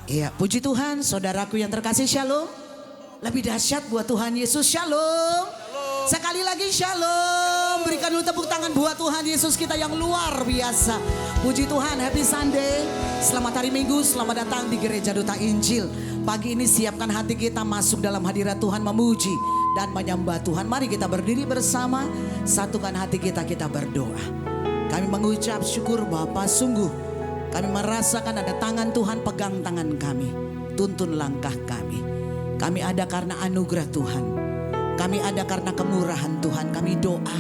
Iya, puji Tuhan, saudaraku yang terkasih, shalom. Lebih dahsyat buat Tuhan Yesus, shalom. Sekali lagi shalom. Berikan dulu tepuk tangan buat Tuhan Yesus kita yang luar biasa. Puji Tuhan, happy Sunday. Selamat hari Minggu, selamat datang di Gereja Duta Injil. Pagi ini siapkan hati kita masuk dalam hadirat Tuhan, memuji dan menyembah Tuhan. Mari kita berdiri bersama, satukan hati kita, kita berdoa. Kami mengucap syukur Bapa, sungguh kami merasakan ada tangan Tuhan pegang tangan kami. Tuntun langkah kami. Kami ada karena anugerah Tuhan. Kami ada karena kemurahan Tuhan. Kami doa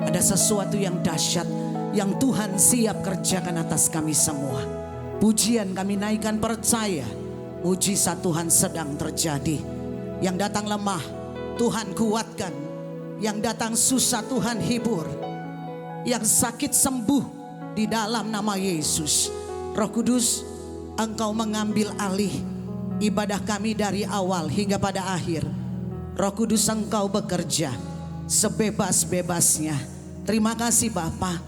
ada sesuatu yang dahsyat yang Tuhan siap kerjakan atas kami semua. Pujian kami naikkan percaya. Mujizat Tuhan sedang terjadi. Yang datang lemah Tuhan kuatkan. Yang datang susah Tuhan hibur. Yang sakit sembuh di dalam nama Yesus. Roh Kudus, Engkau mengambil alih ibadah kami dari awal hingga pada akhir. Roh Kudus, Engkau bekerja sebebas-bebasnya. Terima kasih Bapa.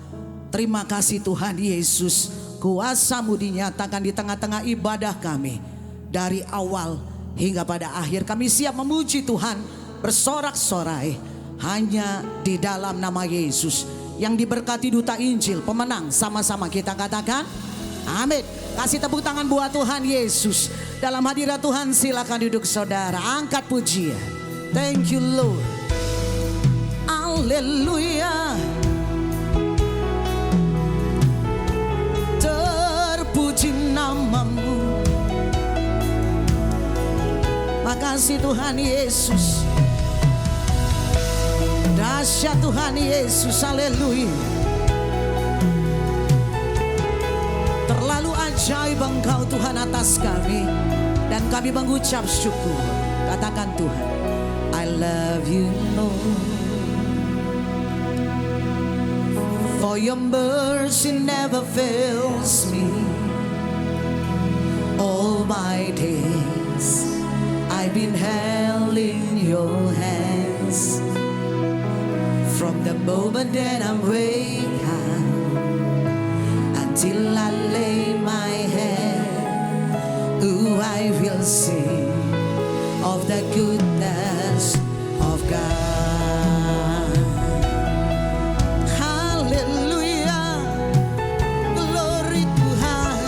Terima kasih Tuhan Yesus. Kuasa-Mu dinyatakan di tengah-tengah ibadah kami. Dari awal hingga pada akhir kami siap memuji Tuhan, bersorak-sorai hanya di dalam nama Yesus. Yang diberkati Duta Injil, pemenang, sama-sama kita katakan amin. Kasih tepuk tangan buat Tuhan Yesus. Dalam hadirat Tuhan silakan duduk saudara. Angkat pujian. Thank you Lord. Haleluya. Terpuji namamu. Makasih Tuhan Yesus. Dahsyat Tuhan Yesus, haleluya. Terlalu ajaib Engkau Tuhan atas kami. Dan kami mengucap syukur. Katakan Tuhan, I love you Lord. For your mercy never fails me. All my days I've been held in your hands. From the moment that I wake up until I lay my head, ooh, I will sing of the goodness of God. Hallelujah, glory Tuhan.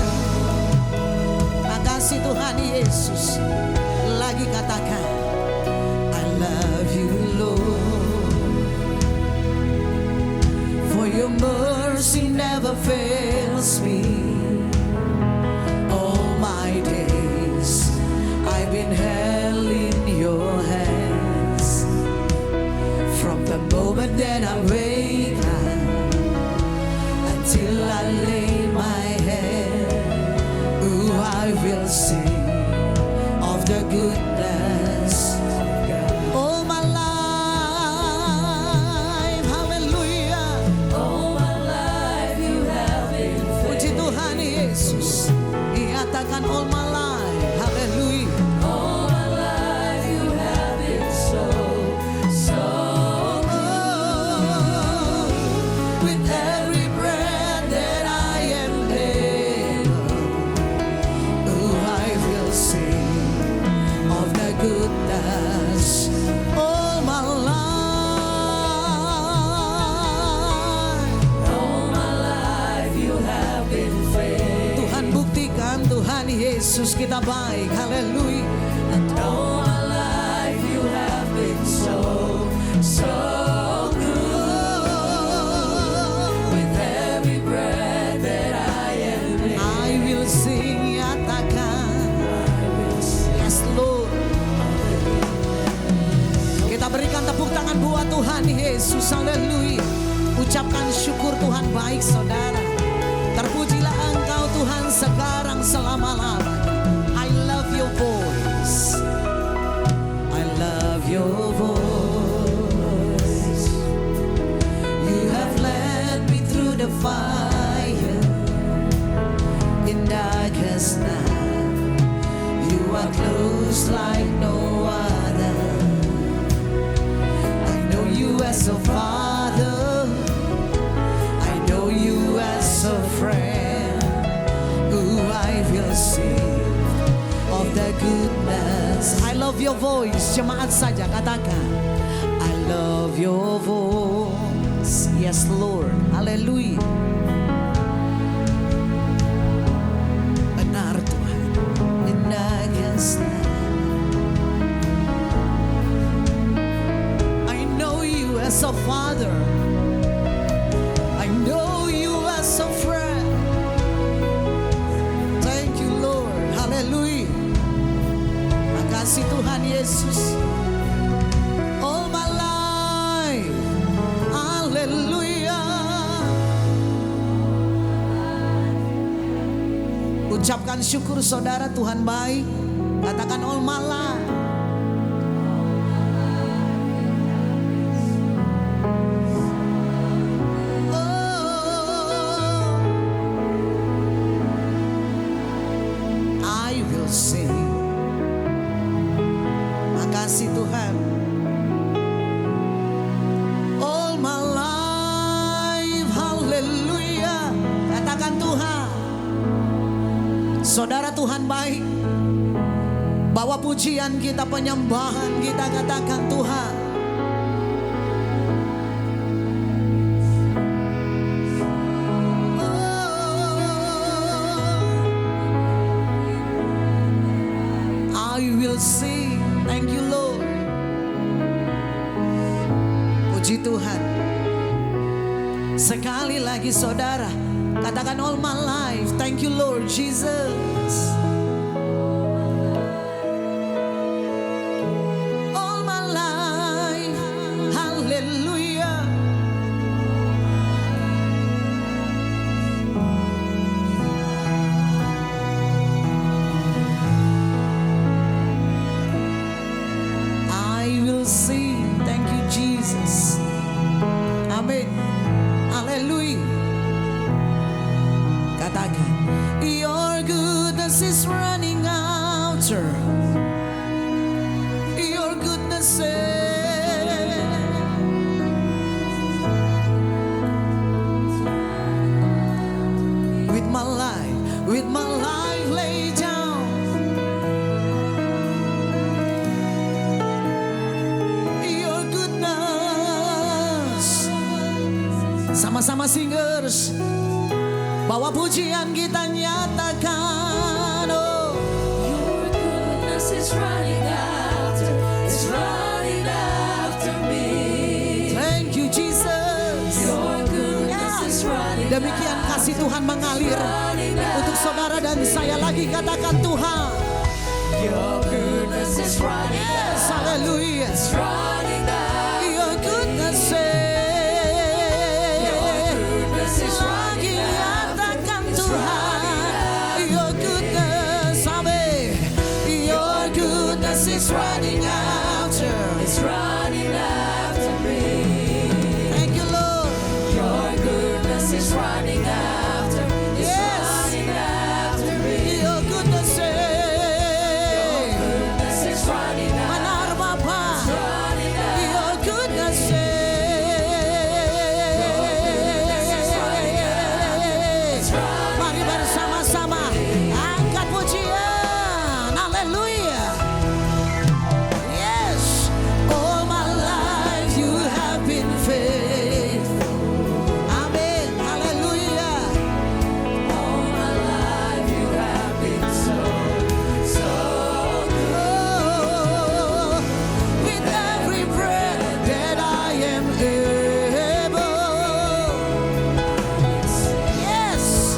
Makasih Tuhan Yesus. Lagi katakan, I love you Lord. Your mercy never fails me. All my days I've been held in your hands. From the moment that I wake up until I lay my head, ooh, I will sing of the goodness of God. All my life, hallelujah. Yesus, nyatakan all my life, haleluya. All my life you have been so good. With every breath that I am able, oh, I will sing of the goodness all my life. All my life you have been faithful. Tuhan Yesus kita baik, haleluya. And all my life you have been so good. With every breath that I am in, I will sing, nyatakan, yes Lord. Kita berikan tepuk tangan buat Tuhan Yesus, haleluya. Ucapkan syukur Tuhan baik saudara. Terpujilah Engkau Tuhan sekarang selama-lamanya. I love your voice. I love your voice. You have led me through the fire in darkest night. You are close like no other. I know you as a father. I know you as a friend. Ooh, I will sing your voice. Jemaat saja katakan, I love your voice. Yes Lord, haleluya. Benar Tuhan, and I can stand. I know you as a father, I know you as a friend. Thank you Lord, haleluya. Makasih Tuhan Yesus. All my life, haleluya. Ucapkan syukur saudara, Tuhan baik. Katakan all my life. I will sing. Makasih Tuhan. All my life, haleluya. Katakan Tuhan. Saudara, Tuhan baik. Bawa pujian kita, penyembahan kita, katakan Tuhan. I will sing, thank you Lord. Puji Tuhan. Sekali lagi saudara, katakan all my life, thank you Lord Jesus. All my life, hallelujah. I will sing, thank you Jesus. Amin. Haleluya. Katakan, your goodness is running after. Your goodness with my life lay down. Your goodness. Sama-sama singers, bawa pujian kita nyatakan, oh. Your goodness is running after me. Thank you Jesus. Your goodness is running Demikian kasih Tuhan mengalir untuk saudara dan saya lagi, katakan Tuhan. Your goodness is running Yes, haleluya. running after Your goodness lagi nyatakan Tuhan. Your goodness, amin. Your goodness is running after. It's running after me. Thank you Lord. Your goodness is running after. It's Yes. running after me. Your goodness Goodness is running after. benar Bapa. Running after. Your goodness mari bersama-sama angkat pujian. Haleluya. Yes. All my life you have been faithful. Amin. Haleluya. All my life you have been so good. Oh, with every breath that I am able. Yes.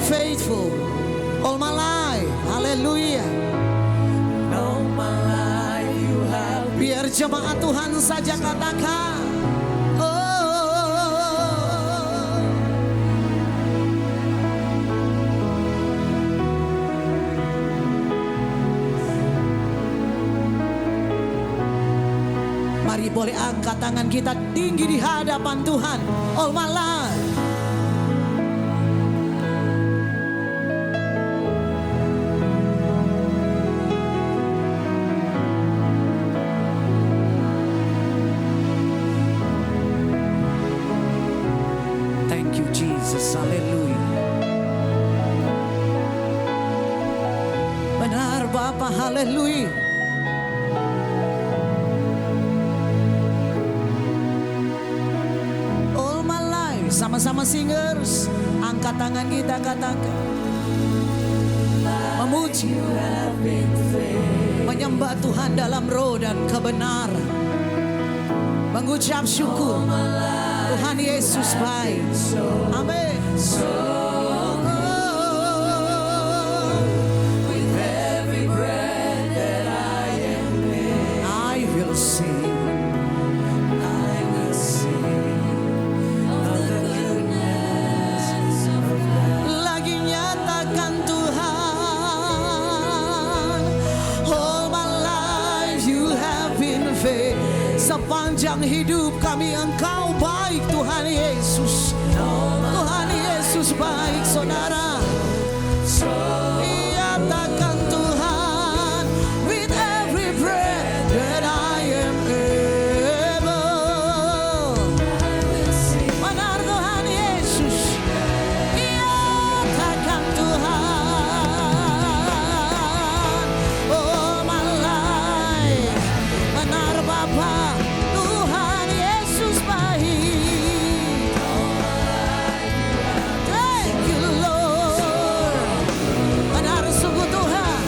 faithful all my life. Haleluya. All my life you have Biar jemaat Tuhan saja katakan, oh. Mari boleh angkat tangan kita tinggi di hadapan Tuhan. All my life. Thank you Jesus, haleluya. Benar Bapa, haleluya. All my life, sama-sama singers, angkat tangan kita katakan, memuji, menyembah Tuhan dalam roh dan kebenaran, mengucap syukur. Tuhan Yesus baik. Amin. with every breath that I am in. I will sing. I will sing of the goodness of God. Lagi nyatakan Tuhan, all my life you have been faithful. Sepanjang hidup kami Engkau baik Tuhan Yesus. Tuhan Yesus baik saudara. Nyatakan Tuhan, with every breath that I am able. Benar Tuhan Yesus. Nyatakan Tuhan, all my life. Benar Bapa, Tuhan Yesus baik. Thank you Lord. Benar sungguh Tuhan,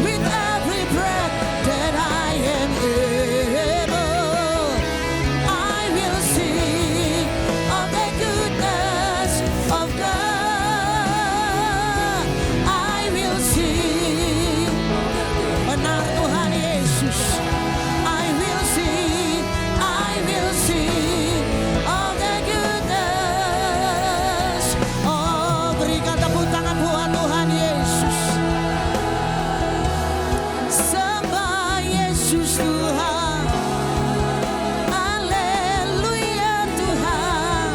with every breath that I am able, I will sing of the goodness of God. I will sing. Benar Tuhan Yesus. I will sing of the goodness. Oh, berikan tepuk tangan buat Tuhan Yesus. Sembah Yesus Tuhan. Haleluya Tuhan.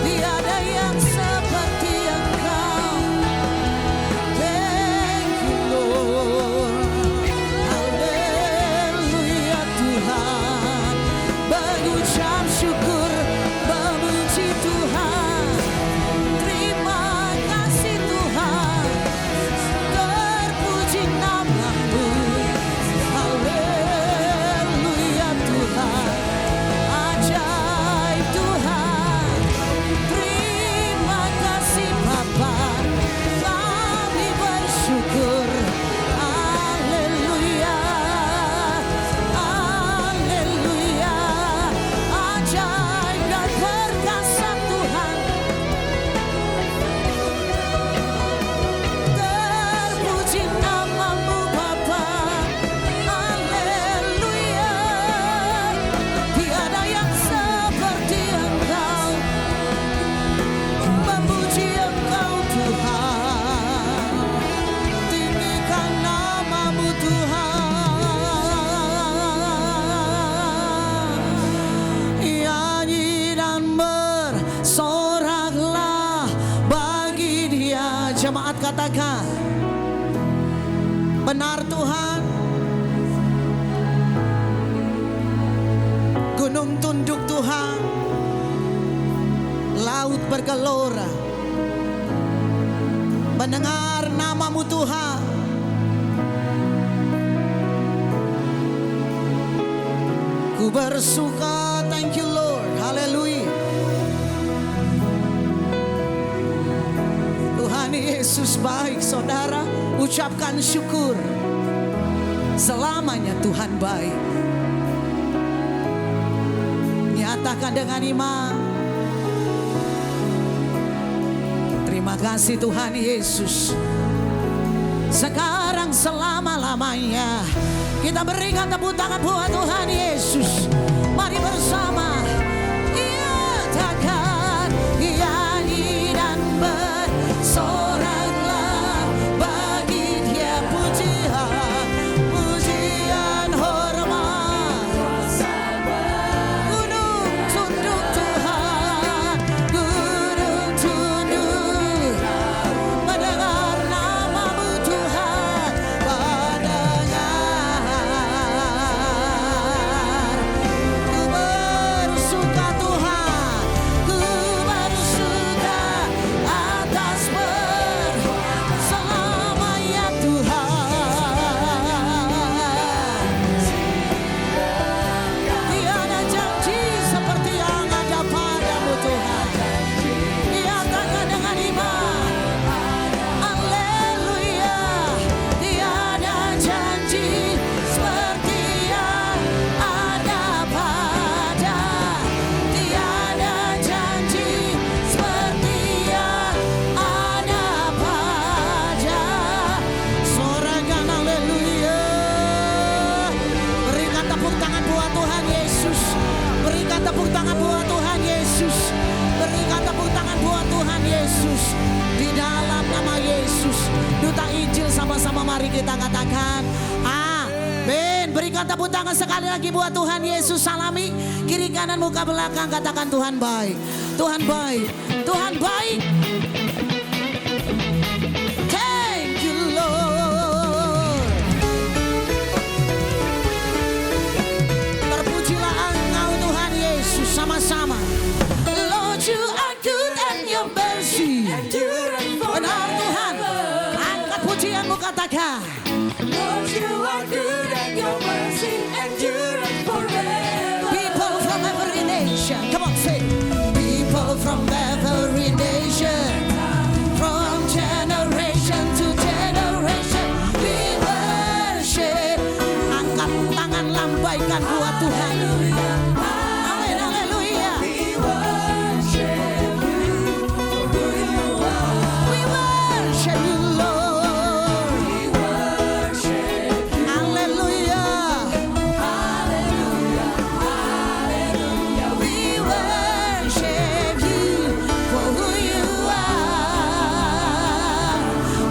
Tiada yang seperti Engkau. Thank you Lord. Haleluya Tuhan. Mengucap syukur, memuji Tuhan. Terima kasih Tuhan. Terpuji nama-Mu. Haleluya Tuhan. Ajaib Tuhan. Terima kasih Bapa. Kami bersyukur. Haleluya. Haleluya. Ajaib dan perkasa Tuhan. Terpuji nama-Mu Bapa. Haleluya. Tiada yang seperti Engkau. Memuji Engkau Tuhan. Tinggikan nama-Mu Tuhan. Nyanyi dan bersoraklah bagi Dia. Jemaat katakan, benar Tuhan. Gunung tunduk Tuhan, laut bergelora. Mendengar nama-Mu Tuhan. Ku bersuka, thank you Lord, haleluya. Tuhan Yesus baik saudara, ucapkan syukur. Selamanya Tuhan baik. Nyatakan dengan iman. Terima Terima kasih Tuhan Yesus. Sekarang selama-lamanya kita berikan tepuk tangan buat Tuhan Yesus. Mari bersama nyatakan nyanyi dan bersoraklah bagi Dia pujian, pujian hormat. Gunung tunduk Tuhan, gunung tunduk mendengar nama-Mu Tuhan, mendengar. Ku bersuka Tuhan, ku bersuka atas berselamanya Tuhan. Tiada janji seperti yang ada padamu Tuhan. Nyatakan dengan iman. Haleluya. Tiada janji seperti yang ada pada. Tiada janji seperti yang ada pada. Sorakan haleluya. Berikan tepuk tangan buat Tuhan Yesus. Berikan tepuk tangan buat Tuhan Yesus. Berikan tepuk tangan buat Tuhan Yesus. Di dalam nama Yesus. Duta Injil sama-sama mari kita katakan amin. Berikan tepuk tangan sekali lagi buat Tuhan Yesus. Salami kiri kanan muka belakang, katakan Tuhan baik. Tuhan baik. Tuhan baik. Thank you Lord. Terpujilah Engkau Tuhan Yesus sama-sama. Lord you are good and your mercy. Benar Tuhan. Angkat pujianmu, katakan. Lord, you are good and your mercy endureth forever. People from every nation. Come on, say. People from every nation. From generation to generation. We worship. Angkat tangan, lambaikan buat Tuhan. Amin, haleluya. We worship you for who you are. We worship you, Lord. We worship you. Hallelujah. Hallelujah, hallelujah. We worship you for who you are.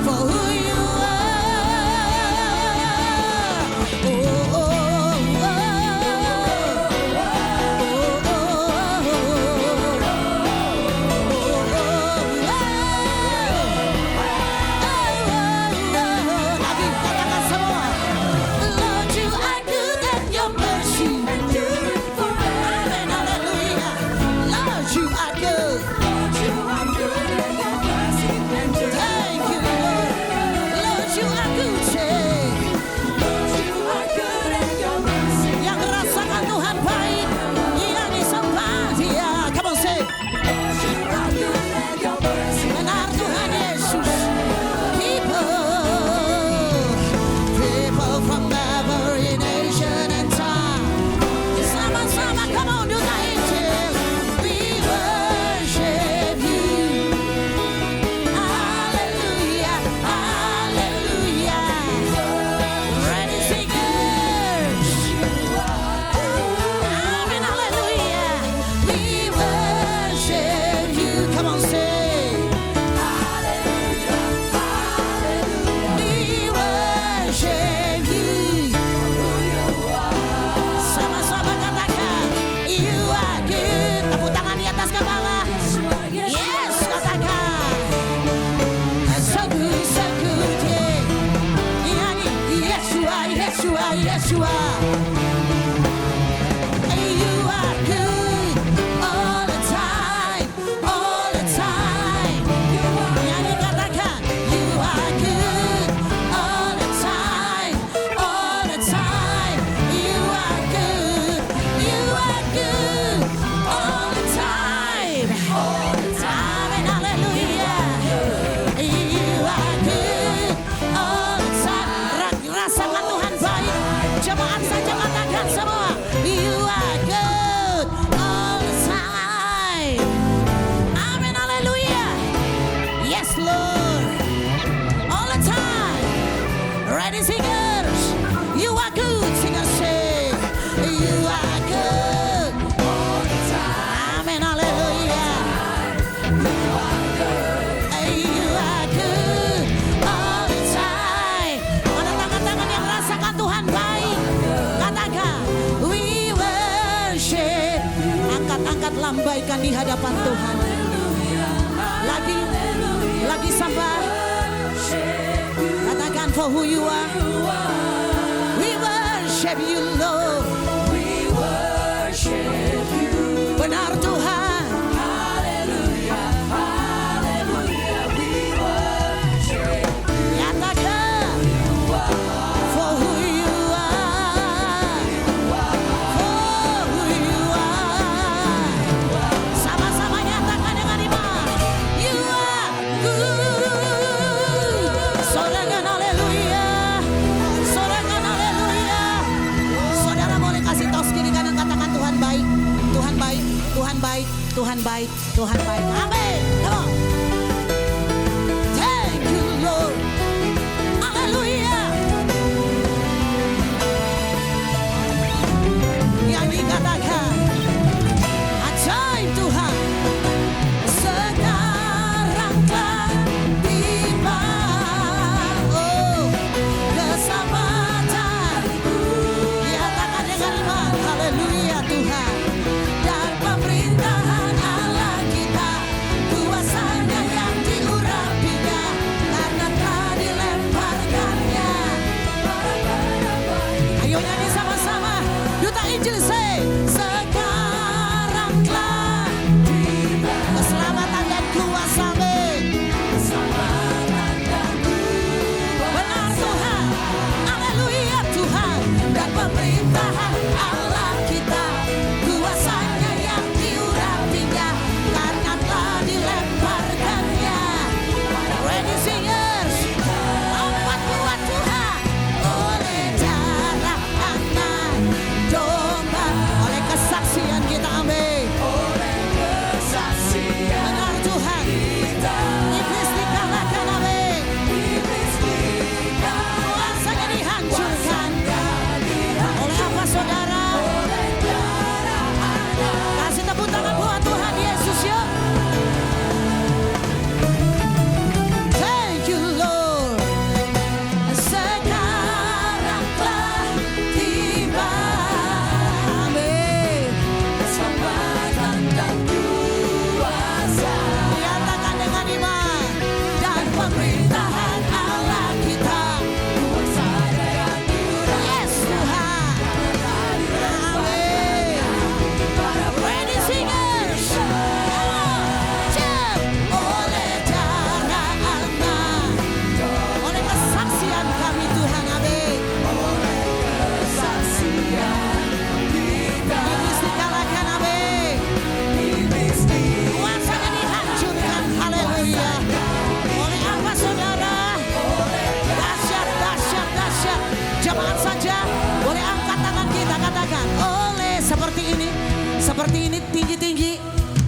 For who you are. Oh, oh, oh. Lagi katakan semua. Lord, you are good and your mercy Endureth forever. Amen, hallelujah. Lord, you are good. Lord, you are good and your mercy endureth Thank you, Lord. Lord, you are good. Say, Lord, you are good and your mercy. yang rasakan Tuhan baik, yang disembah Dia. Come on, say, Lord, you are good and your mercy. benar Tuhan Yesus. People from every nation and tongue. Sama-sama, come on, Duta Injil. We worship you. Hallelujah, hallelujah. Ready, singers. Amen, hallelujah. We worship you. Come on, say. We worship you. Sama-sama katakan, you are good. Tepuk tangan di atas kepala. Yes, katakan. So good, yeah. Nyanyi, yes you are, yes you are, yes you are. You are good all the time, all the time. Nyanyi katakan, you are good all the time, all the time. You are good all the time. Angkat-angkat, lambaikan di hadapan Tuhan. Lagi sembah. Katakan for who you are. We worship you, Lord. We worship you. Benar Tuhan. Hallelujah, hallelujah. We worship you. Katakan for who you are. For who you are. Sama-sama nyatakan dengan iman. You are good. Sorangan haleluya. Sorangan haleluya. Saudara boleh kasih tos kiri kanan, katakan Tuhan baik. Tuhan baik. Tuhan baik. Tuhan baik. Tuhan baik. Amin. Come on. Thank you Lord. Haleluya. Yang dikatakan ajaib Tuhan. Sekarang telah tiba. Oh, keselamatanku. Nyatakan dengan iman. Haleluya Tuhan. Dan pemerintahan Allah kita, kuasanya yang diurapinya, karena telah dilemparkannya. Ayo nyanyi sama-sama. Duta Injil say, sekarang telah tiba keselamatan dan kuasa-Mu. Benar Tuhan. Haleluya Tuhan. Dan pemerintahan Allah kita, kuasanya yang diurapinya, karena telah dilemparkannya. Ready singers, lompat buat Tuhan. Oleh darah anak domba, oleh kesaksian kita, amin. Benar Tuhan. Iblis dikalahkan, amin. Kuasanya dihancurkan. Oleh apa saudara? Kasih tepuk tangan buat Tuhan Yesus yuk. Thank you Lord. Sekarang telah tiba. Amin. Nyatakan dengan iman. Dan pemerintahan Allah kita. Yes Tuhan. Amin. Ready singers. Come on. Jump. Oleh darah anak, oleh kesaksian kami Tuhan, amin. Iblis dikalahkan, amin. Kuasanya dihancurkan, haleluya. Oleh apa saudara? Dahsyat, dahsyat, dahsyat. Jemaat saja boleh angkat tangan kita, katakan oleh seperti ini tinggi-tinggi.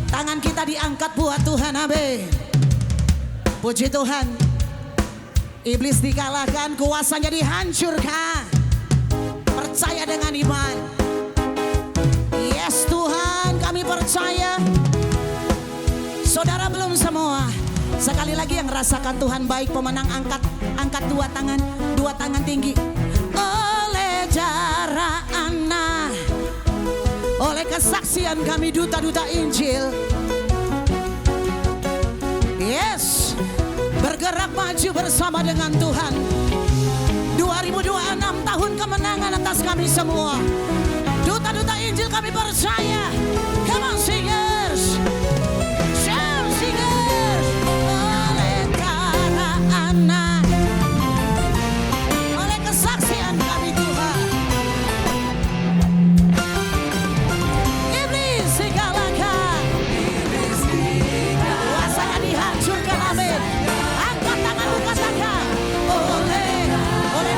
Tangan kita diangkat buat Tuhan, amin. Puji Tuhan. Iblis dikalahkan, kuasanya dihancurkan. Percaya dengan iman. Yes Tuhan, kami percaya. Saudara belum semua. Sekali lagi yang rasakan Tuhan baik, pemenang angkat dua tangan tinggi. Oleh darah anak, oleh kesaksian kami duta-duta Injil. Yes, bergerak maju bersama dengan Tuhan. 2026 tahun kemenangan atas kami semua. Duta-duta Injil kami percaya. Come on singers. Shout singers. Oleh darah anak, oleh kesaksian kami Tuhan. Iblis dikalahkan. Kuasanya dihancurkan, amin. Angkat tanganmu, katakan oleh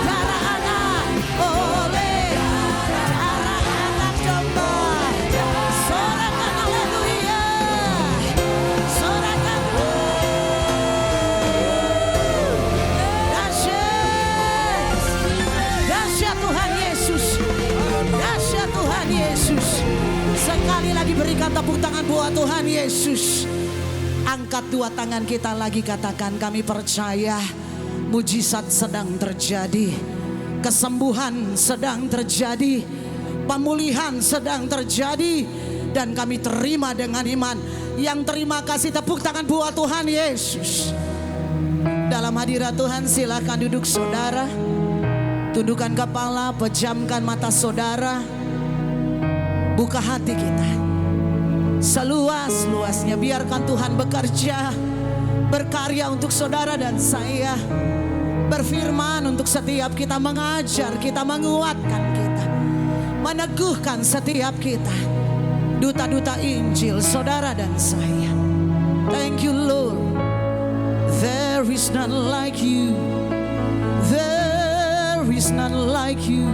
darah anak, oleh darah anak domba. Sorakan haleluya. Sorakan dahsyat. Dahsyat Tuhan Yesus. Dahsyat Tuhan Yesus. Sekali lagi berikan tepuk tangan buat Tuhan Yesus. Angkat dua tangan kita lagi, katakan kami percaya mujizat sedang terjadi. Kesembuhan sedang terjadi. Pemulihan sedang terjadi. Dan kami terima dengan iman. Yang terima kasih tepuk tangan buat Tuhan Yesus. Dalam hadirat Tuhan silakan duduk saudara. Tundukkan kepala, pejamkan mata saudara. Buka hati kita. Seluas-luasnya biarkan Tuhan bekerja, berkarya untuk saudara dan saya. Berfirman untuk setiap kita, mengajar kita, menguatkan kita, meneguhkan setiap kita. Duta-duta Injil saudara dan saya. Thank you Lord. There is none like you. There is none like you.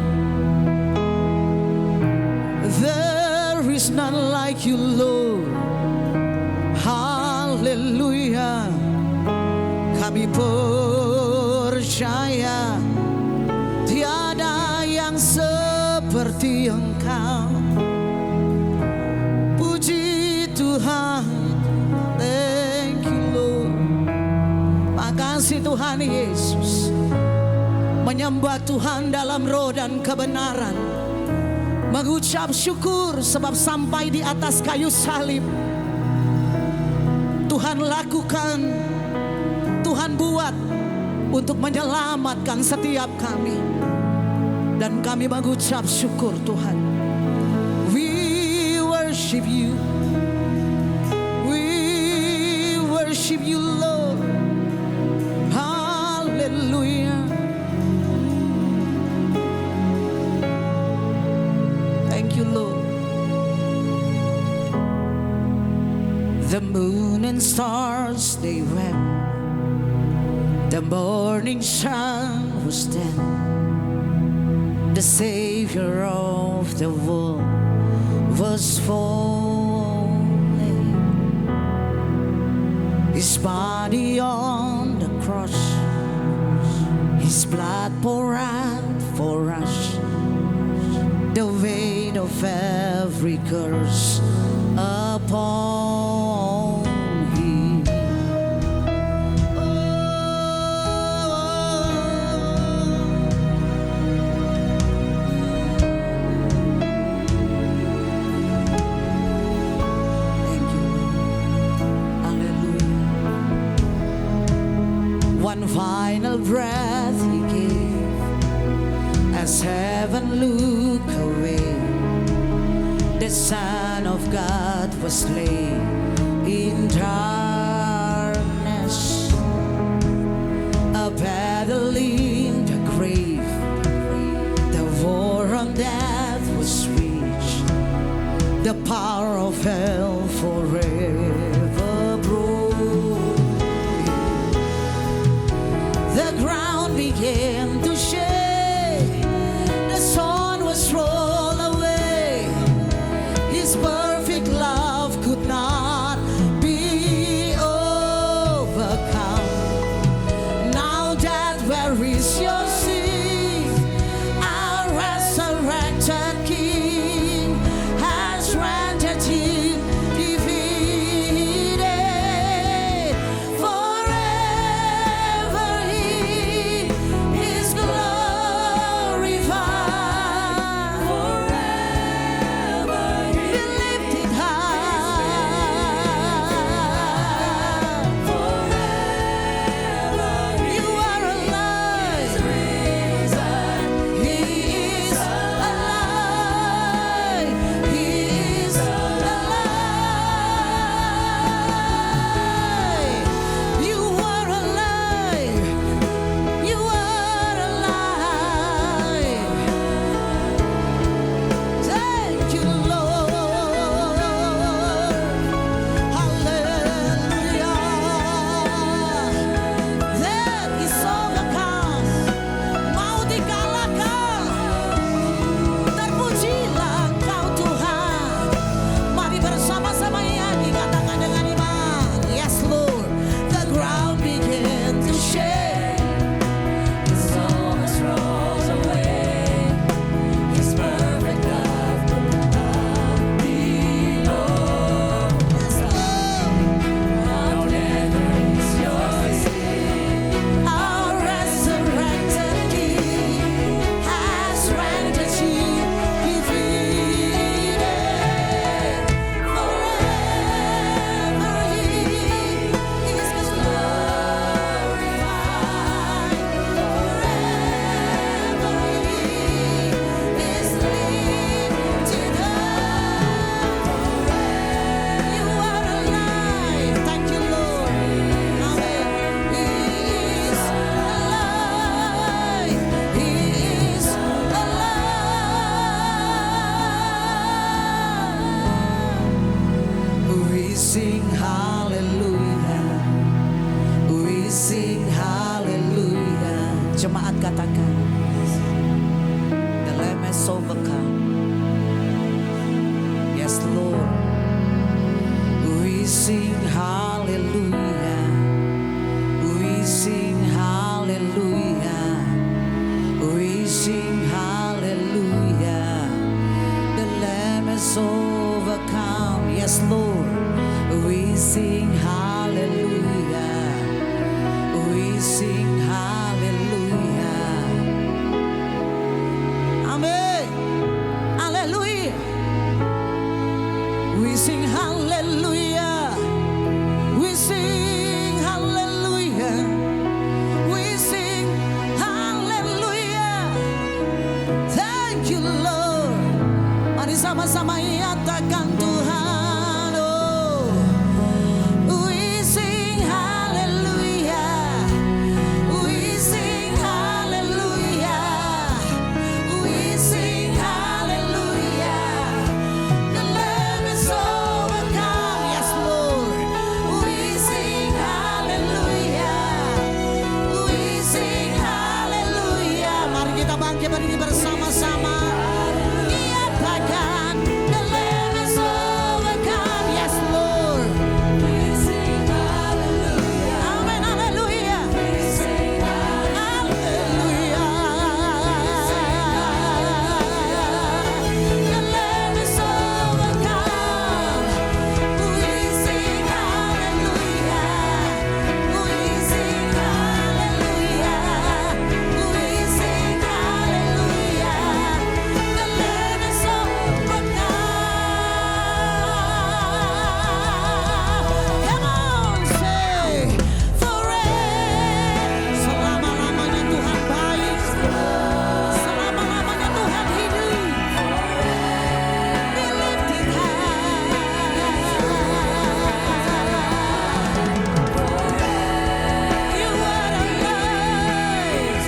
There is none like you Lord. Haleluya. Kami percaya tiada yang seperti Engkau. Puji Tuhan. Thank you Lord. Makasih Tuhan Yesus. Menyembah Tuhan dalam roh dan kebenaran. Mengucap syukur sebab sampai di atas kayu salib Tuhan lakukan, Tuhan buat untuk menyelamatkan setiap kami. Dan kami mengucap syukur Tuhan. We worship you. We worship you Lord. Hallelujah. Thank you Lord. The moon and stars they wept. The morning sun was dead. The Savior of the world was falling. His body on the cross, His blood poured out for us. The weight of every curse upon Him. Thank you, hallelujah. One final breath He gave as heaven looked away. The Son of God was slain in darkness, battling the grave. The war on death was reached. The power of hell forever broke. The ground began to shake. The sun was rolled away. His perfect love could not be overcome. Now that where is your sin? Our resurrected King has rendered Him defeated. Forever He is sing hallelujah. We sing hallelujah. Jemaat katakan, the Lamb has overcome. Yes Lord. We sing hallelujah. We sing hallelujah. We sing hallelujah. The Lamb has overcome. Yes Lord. We sing hallelujah. We sing hallelujah. Amen. Hallelujah. We sing hallelujah. We sing hallelujah. We sing hallelujah. Thank you Lord. Mari sama-sama nyatakan Tuhan. Oh, we sing hallelujah. We sing hallelujah. We sing hallelujah. The Lamb is overcome. Yes Lord. We sing hallelujah. We sing hallelujah. Mari kita bangkit berdiri bersama-sama. Nyatakan the Lamb is overcome. Yes Lord. We sing hallelujah. Amen. Hallelujah. We sing hallelujah. The Lamb is overcome. We sing hallelujah. We sing hallelujah. We sing hallelujah. The Lamb is overcome. Come on, say forever. Selama-lamanya Tuhan baik. Selama-lamanya Tuhan hidup. Be lifted high. You are alive.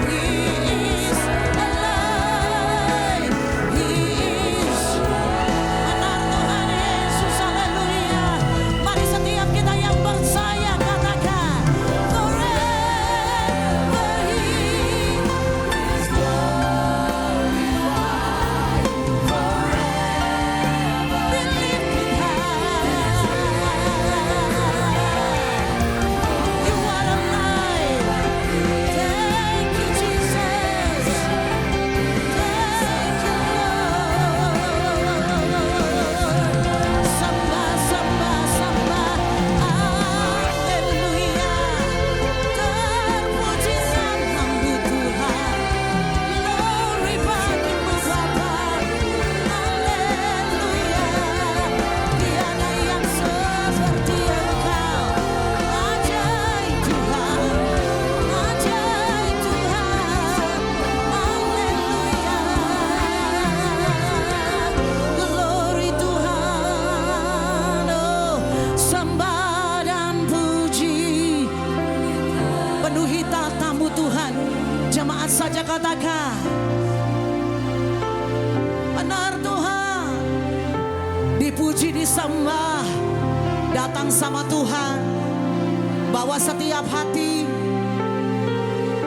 He is alive. He is. Benar Tuhan Yesus, haleluya. Mari setiap kita yang percaya katakan, forever He is glorified, forever be lifted high. You are alive. Thank you, Jesus. Thank you, Lord. Sembah, sembah, sembah. Haleluya. Terpuji namamu Tuhan. Glory bagimu Bapa. Haleluya. Tiada yang seperti Engkau. Ajaib Tuhan. Ajaib Tuhan. Haleluya. Glory Tuhan. Oh, sembah dan puji penuhi tatamu Tuhan. Jemaat saja katakan, benar Tuhan. Dipuji, disembah, datang sama Tuhan. Bawa setiap hati,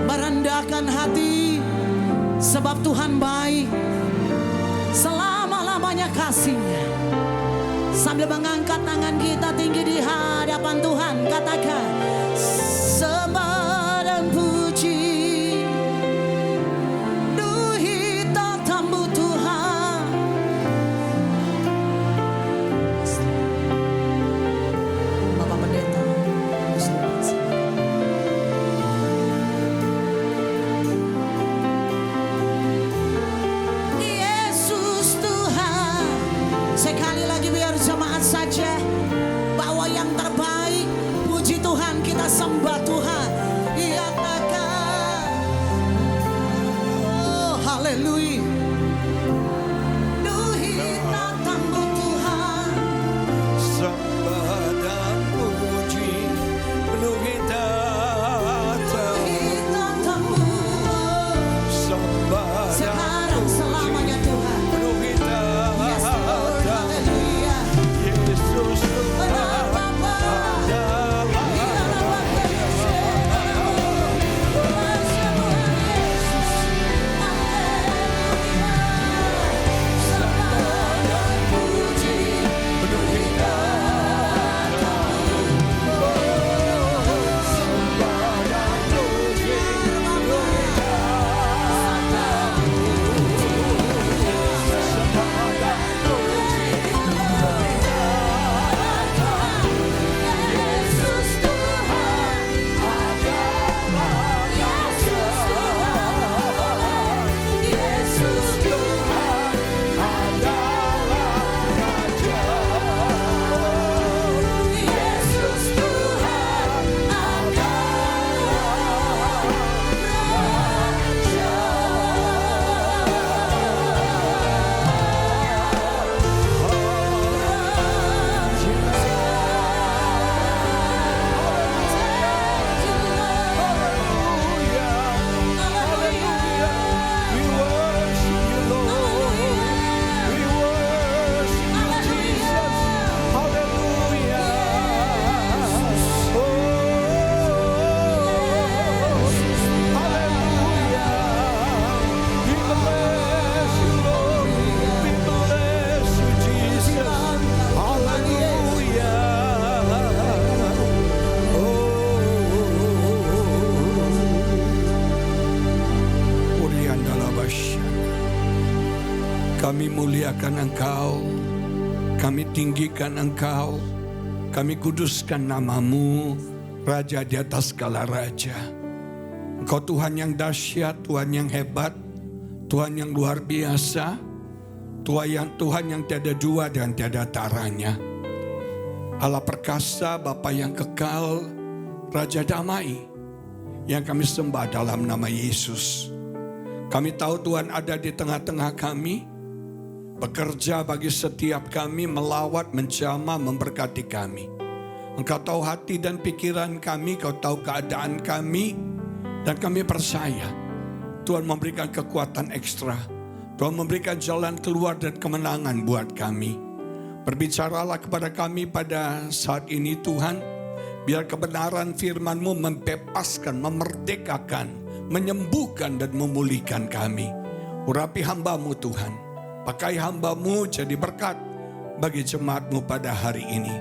merendahkan hati, sebab Tuhan baik. Selama-lamanya kasih-Nya. Sambil mengangkat tangan kita tinggi di hadapan Tuhan, katakan, sembah dan puji penuhi tatamu Tuhan. Bapak Pendeta, Yesus Tuhan. Sekali lagi biar jemaat saja bawa yang terbaik. Puji Tuhan, kita sembah Tuhan. Katakan, oh haleluya. Penuhi tatamu Tuhan. Sembah dan puji penuhi tatamu. Sembah dan Sekarang selamanya Tuhan. penuhi Yes Lord, tatamu. haleluya. Kami muliakan Engkau, kami tinggikan Engkau, kami kuduskan nama-Mu, Raja di atas segala raja. Engkau Tuhan yang dahsyat, Tuhan yang hebat, Tuhan yang luar biasa, Tuhan yang tiada dua dan tiada taranya. Allah perkasa, Bapa yang kekal, Raja damai, yang kami sembah dalam nama Yesus. Kami tahu Tuhan ada di tengah-tengah kami, bekerja bagi setiap kami, melawat, menjamah, memberkati kami. Engkau tahu hati dan pikiran kami, Kau tahu keadaan kami, dan kami percaya Tuhan memberikan kekuatan ekstra. Tuhan memberikan jalan keluar dan kemenangan buat kami. Berbicaralah kepada kami pada saat ini Tuhan, biar kebenaran firman-Mu membebaskan, memerdekakan, menyembuhkan dan memulihkan kami. Urapi hamba-Mu Tuhan, pakai hamba-Mu jadi berkat bagi jemaat-Mu pada hari ini.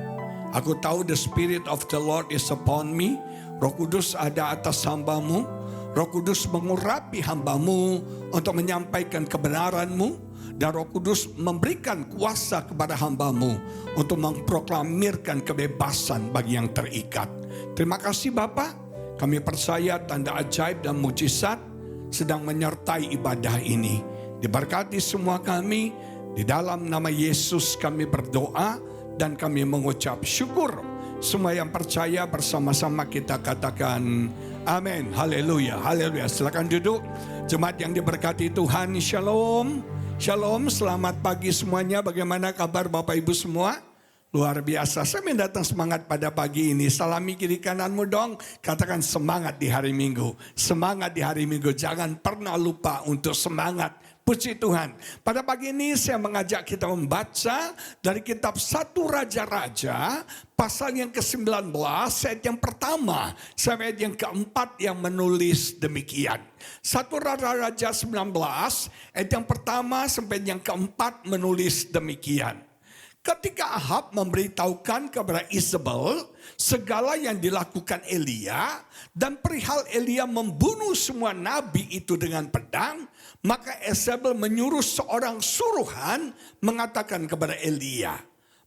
Aku tahu the Spirit of the Lord is upon me. Roh Kudus ada atas hamba-Mu. Roh Kudus mengurapi hamba-Mu untuk menyampaikan kebenaran-Mu. Dan Roh Kudus memberikan kuasa kepada hamba-Mu untuk memproklamirkan kebebasan bagi yang terikat. Terima kasih Bapa. Kami percaya tanda ajaib dan mujizat sedang menyertai ibadah ini. Diberkati semua kami, di dalam nama Yesus kami berdoa dan kami mengucap syukur. Semua yang percaya bersama-sama kita katakan amin. Haleluya, haleluya. Silakan duduk. Jemaat yang diberkati Tuhan, shalom. Shalom, selamat pagi semuanya. Bagaimana kabar Bapak Ibu semua? Luar biasa, saya mendatang semangat pada pagi ini. Salami kiri kananmu dong. Katakan semangat di hari Minggu. Semangat di hari Minggu, jangan pernah lupa untuk semangat. Puji Tuhan. Pada pagi ini saya mengajak kita membaca dari kitab 1 Raja-Raja pasal yang ke-19 ayat yang pertama sampai ayat yang keempat yang menulis demikian. 1 Raja-Raja 19 ayat yang pertama sampai yang keempat menulis demikian. Ketika Ahab memberitahukan kepada Isabel segala yang dilakukan Elia dan perihal Elia membunuh semua nabi itu dengan pedang, maka Isabel menyuruh seorang suruhan mengatakan kepada Elia,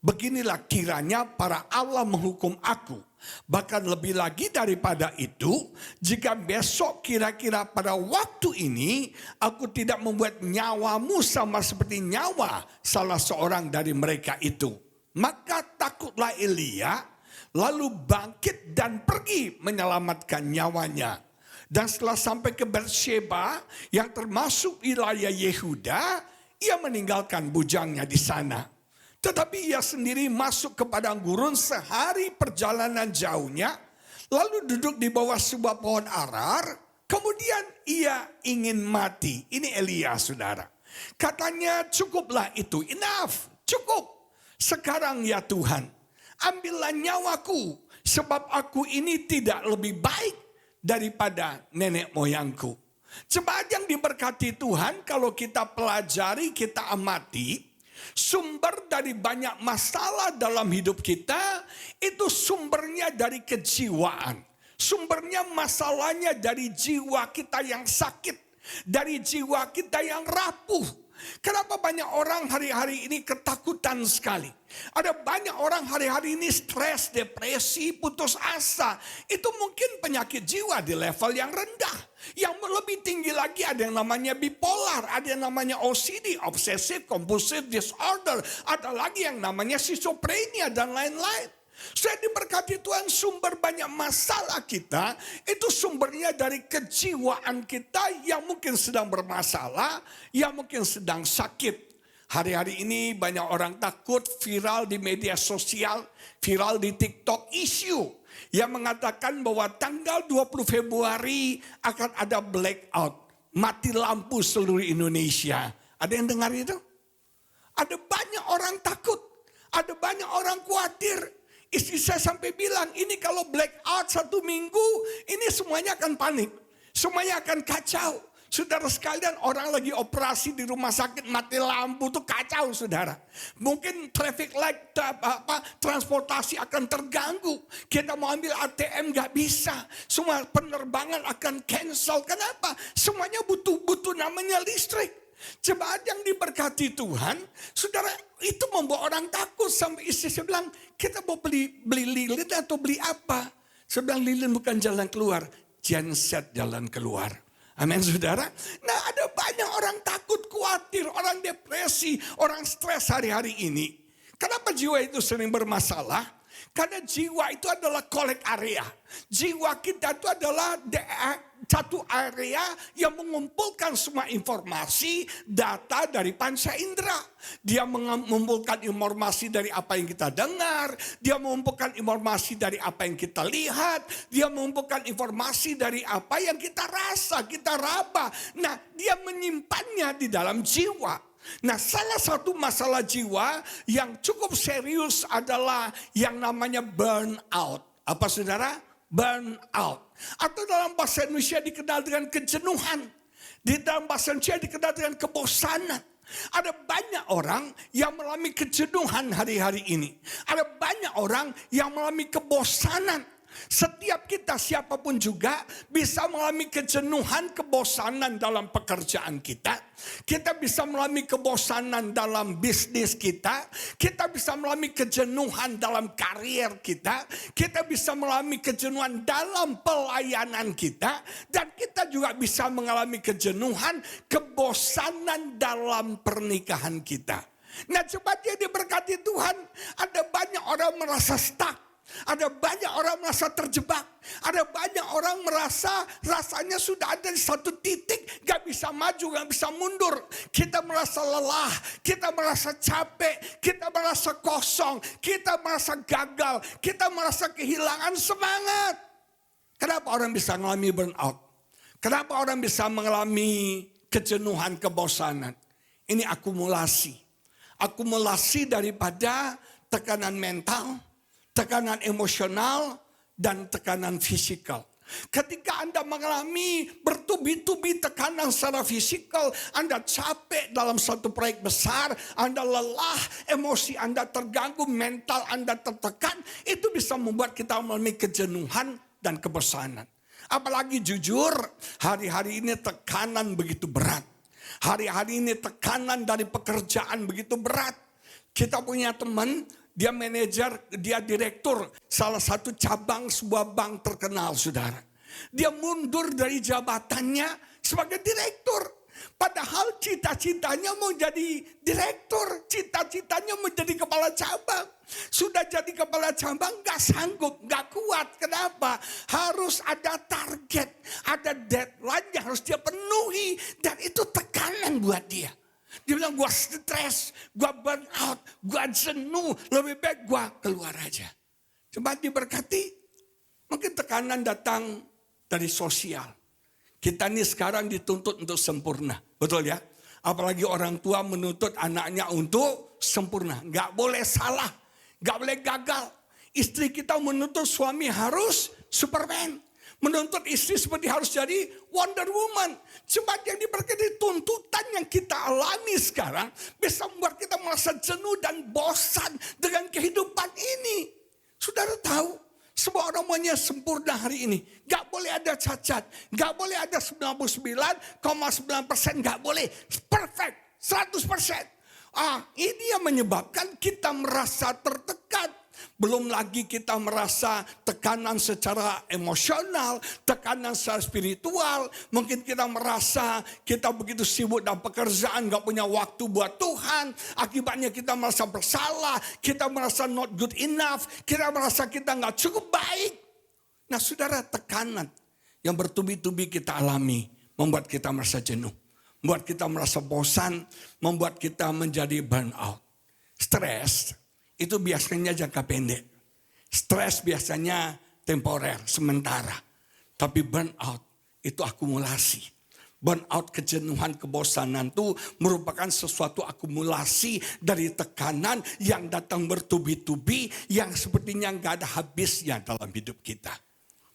beginilah kiranya para Allah menghukum aku. Bahkan lebih lagi daripada itu, jika besok kira-kira pada waktu ini aku tidak membuat nyawamu sama seperti nyawa salah seorang dari mereka itu, maka takutlah Elia, lalu bangkit dan pergi menyelamatkan nyawanya. Dan setelah sampai ke Beersheba yang termasuk wilayah Yehuda, ia meninggalkan bujangnya di sana. Tetapi ia sendiri masuk ke padang gurun sehari perjalanan jauhnya, lalu duduk di bawah sebuah pohon arar, kemudian ia ingin mati. Ini Elia, saudara. Katanya, cukuplah itu, enough, cukup. Sekarang ya Tuhan, ambillah nyawaku, sebab aku ini tidak lebih baik daripada nenek moyangku. Jemaat yang diberkati Tuhan, kalau kita pelajari, kita amati, sumber dari banyak masalah dalam hidup kita itu sumbernya dari kejiwaan. Sumbernya masalahnya dari jiwa kita yang sakit, dari jiwa kita yang rapuh. Kenapa banyak orang hari-hari ini ketakutan sekali? Ada banyak orang hari-hari ini stres, depresi, putus asa. Itu mungkin penyakit jiwa di level yang rendah. Yang lebih tinggi lagi ada yang namanya bipolar, ada yang namanya OCD, obsessive compulsive disorder, ada lagi yang namanya schizophrenia dan lain-lain. Saya diberkati Tuhan, sumber banyak masalah kita itu sumbernya dari kejiwaan kita yang mungkin sedang bermasalah, yang mungkin sedang sakit. Hari-hari ini banyak orang takut, viral di media sosial, viral di TikTok isu yang mengatakan bahwa tanggal 20 Februari akan ada blackout, mati lampu seluruh Indonesia. Ada yang dengar itu? Ada banyak orang takut, ada banyak orang khawatir. Istri saya sampai bilang, ini kalau blackout 1 minggu, ini semuanya akan panik. Semuanya akan kacau. Saudara sekalian, orang lagi operasi di rumah sakit, mati lampu tuh kacau, saudara. Mungkin traffic light, transportasi akan terganggu. Kita mau ambil ATM gak bisa. Semua penerbangan akan cancel. Kenapa? Semuanya butuh namanya listrik. Jemaat yang diberkati Tuhan, saudara, itu membawa orang takut. Sampai istri saya bilang, kita mau beli lilin atau beli apa? Saya bilang, lilin bukan jalan keluar, genset jalan keluar. Amin, saudara. Nah, ada banyak orang takut, khawatir, orang depresi, orang stres hari-hari ini. Kenapa jiwa itu sering bermasalah? Karena jiwa itu adalah kolek area. Jiwa kita itu adalah satu area yang mengumpulkan semua informasi, data dari panca indera. Dia mengumpulkan informasi dari apa yang kita dengar. Dia mengumpulkan informasi dari apa yang kita lihat. Dia mengumpulkan informasi dari apa yang kita rasa, kita raba. Nah, dia menyimpannya di dalam jiwa. Nah, salah satu masalah jiwa yang cukup serius adalah yang namanya burnout. Apa saudara? Burnout. Atau dalam bahasa Indonesia dikenal dengan kejenuhan. Di dalam bahasa Indonesia dikenal dengan kebosanan. Ada banyak orang yang mengalami kejenuhan hari-hari ini. Ada banyak orang yang mengalami kebosanan. Setiap kita siapapun juga bisa mengalami kejenuhan, kebosanan dalam pekerjaan kita. Kita bisa mengalami kebosanan dalam bisnis kita. Kita bisa mengalami kejenuhan dalam karier kita. Kita bisa mengalami kejenuhan dalam pelayanan kita. Dan kita juga bisa mengalami kejenuhan, kebosanan dalam pernikahan kita. Nah, coba dia diberkati Tuhan. Ada banyak orang merasa stuck. Ada banyak orang merasa terjebak. Ada banyak orang merasa rasanya sudah ada di satu titik. Gak bisa maju, gak bisa mundur. Kita merasa lelah, kita merasa capek, kita merasa kosong, kita merasa gagal, kita merasa kehilangan semangat. Kenapa orang bisa mengalami burnout? Kenapa orang bisa mengalami kejenuhan, kebosanan? Ini akumulasi. Akumulasi daripada tekanan mental, tekanan emosional, dan tekanan fisikal. Ketika Anda mengalami bertubi-tubi tekanan secara fisikal, Anda capek dalam satu proyek besar, Anda lelah, emosi Anda terganggu, mental Anda tertekan, itu bisa membuat kita mengalami kejenuhan dan kebosanan. Apalagi jujur, hari-hari ini tekanan begitu berat. Hari-hari ini tekanan dari pekerjaan begitu berat. Kita punya teman, dia manajer, dia direktur salah satu cabang sebuah bank terkenal, saudara. Dia mundur dari jabatannya sebagai direktur. Padahal cita-citanya mau jadi direktur, cita-citanya mau jadi kepala cabang. Sudah jadi kepala cabang gak sanggup, gak kuat. Kenapa? Harus ada target, ada deadline yang harus dia penuhi. Dan itu tekanan buat dia. Dia bilang, gue stres, gue burn out, gue jenuh, lebih baik gue keluar aja. Coba diberkati. Mungkin tekanan datang dari sosial. Kita ini sekarang dituntut untuk sempurna. Betul ya? Apalagi orang tua menuntut anaknya untuk sempurna. Gak boleh salah, gak boleh gagal. Istri kita menuntut suami harus Superman. Menuntut istri seperti harus jadi Wonder Woman. Cuma yang diberkati tuntutan yang kita alami sekarang bisa membuat kita merasa jenuh dan bosan dengan kehidupan ini. Saudara tahu, semua orang maunya sempurna hari ini. Gak boleh ada cacat. Gak boleh ada 99,9%. Gak boleh. Perfect. 100%. Ini yang menyebabkan kita merasa tertekan. Belum lagi kita merasa tekanan secara emosional, tekanan secara spiritual. Mungkin kita merasa kita begitu sibuk dalam pekerjaan, gak punya waktu buat Tuhan. Akibatnya kita merasa bersalah, kita merasa not good enough, kita merasa kita gak cukup baik. Nah, saudara, tekanan yang bertubi-tubi kita alami membuat kita merasa jenuh, membuat kita merasa bosan, membuat kita menjadi burnout. Stres itu biasanya jangka pendek. Stres biasanya temporer, sementara. Tapi burnout itu akumulasi. Burnout, kejenuhan, kebosanan itu merupakan sesuatu akumulasi dari tekanan yang datang bertubi-tubi, yang sepertinya gak ada habisnya dalam hidup kita.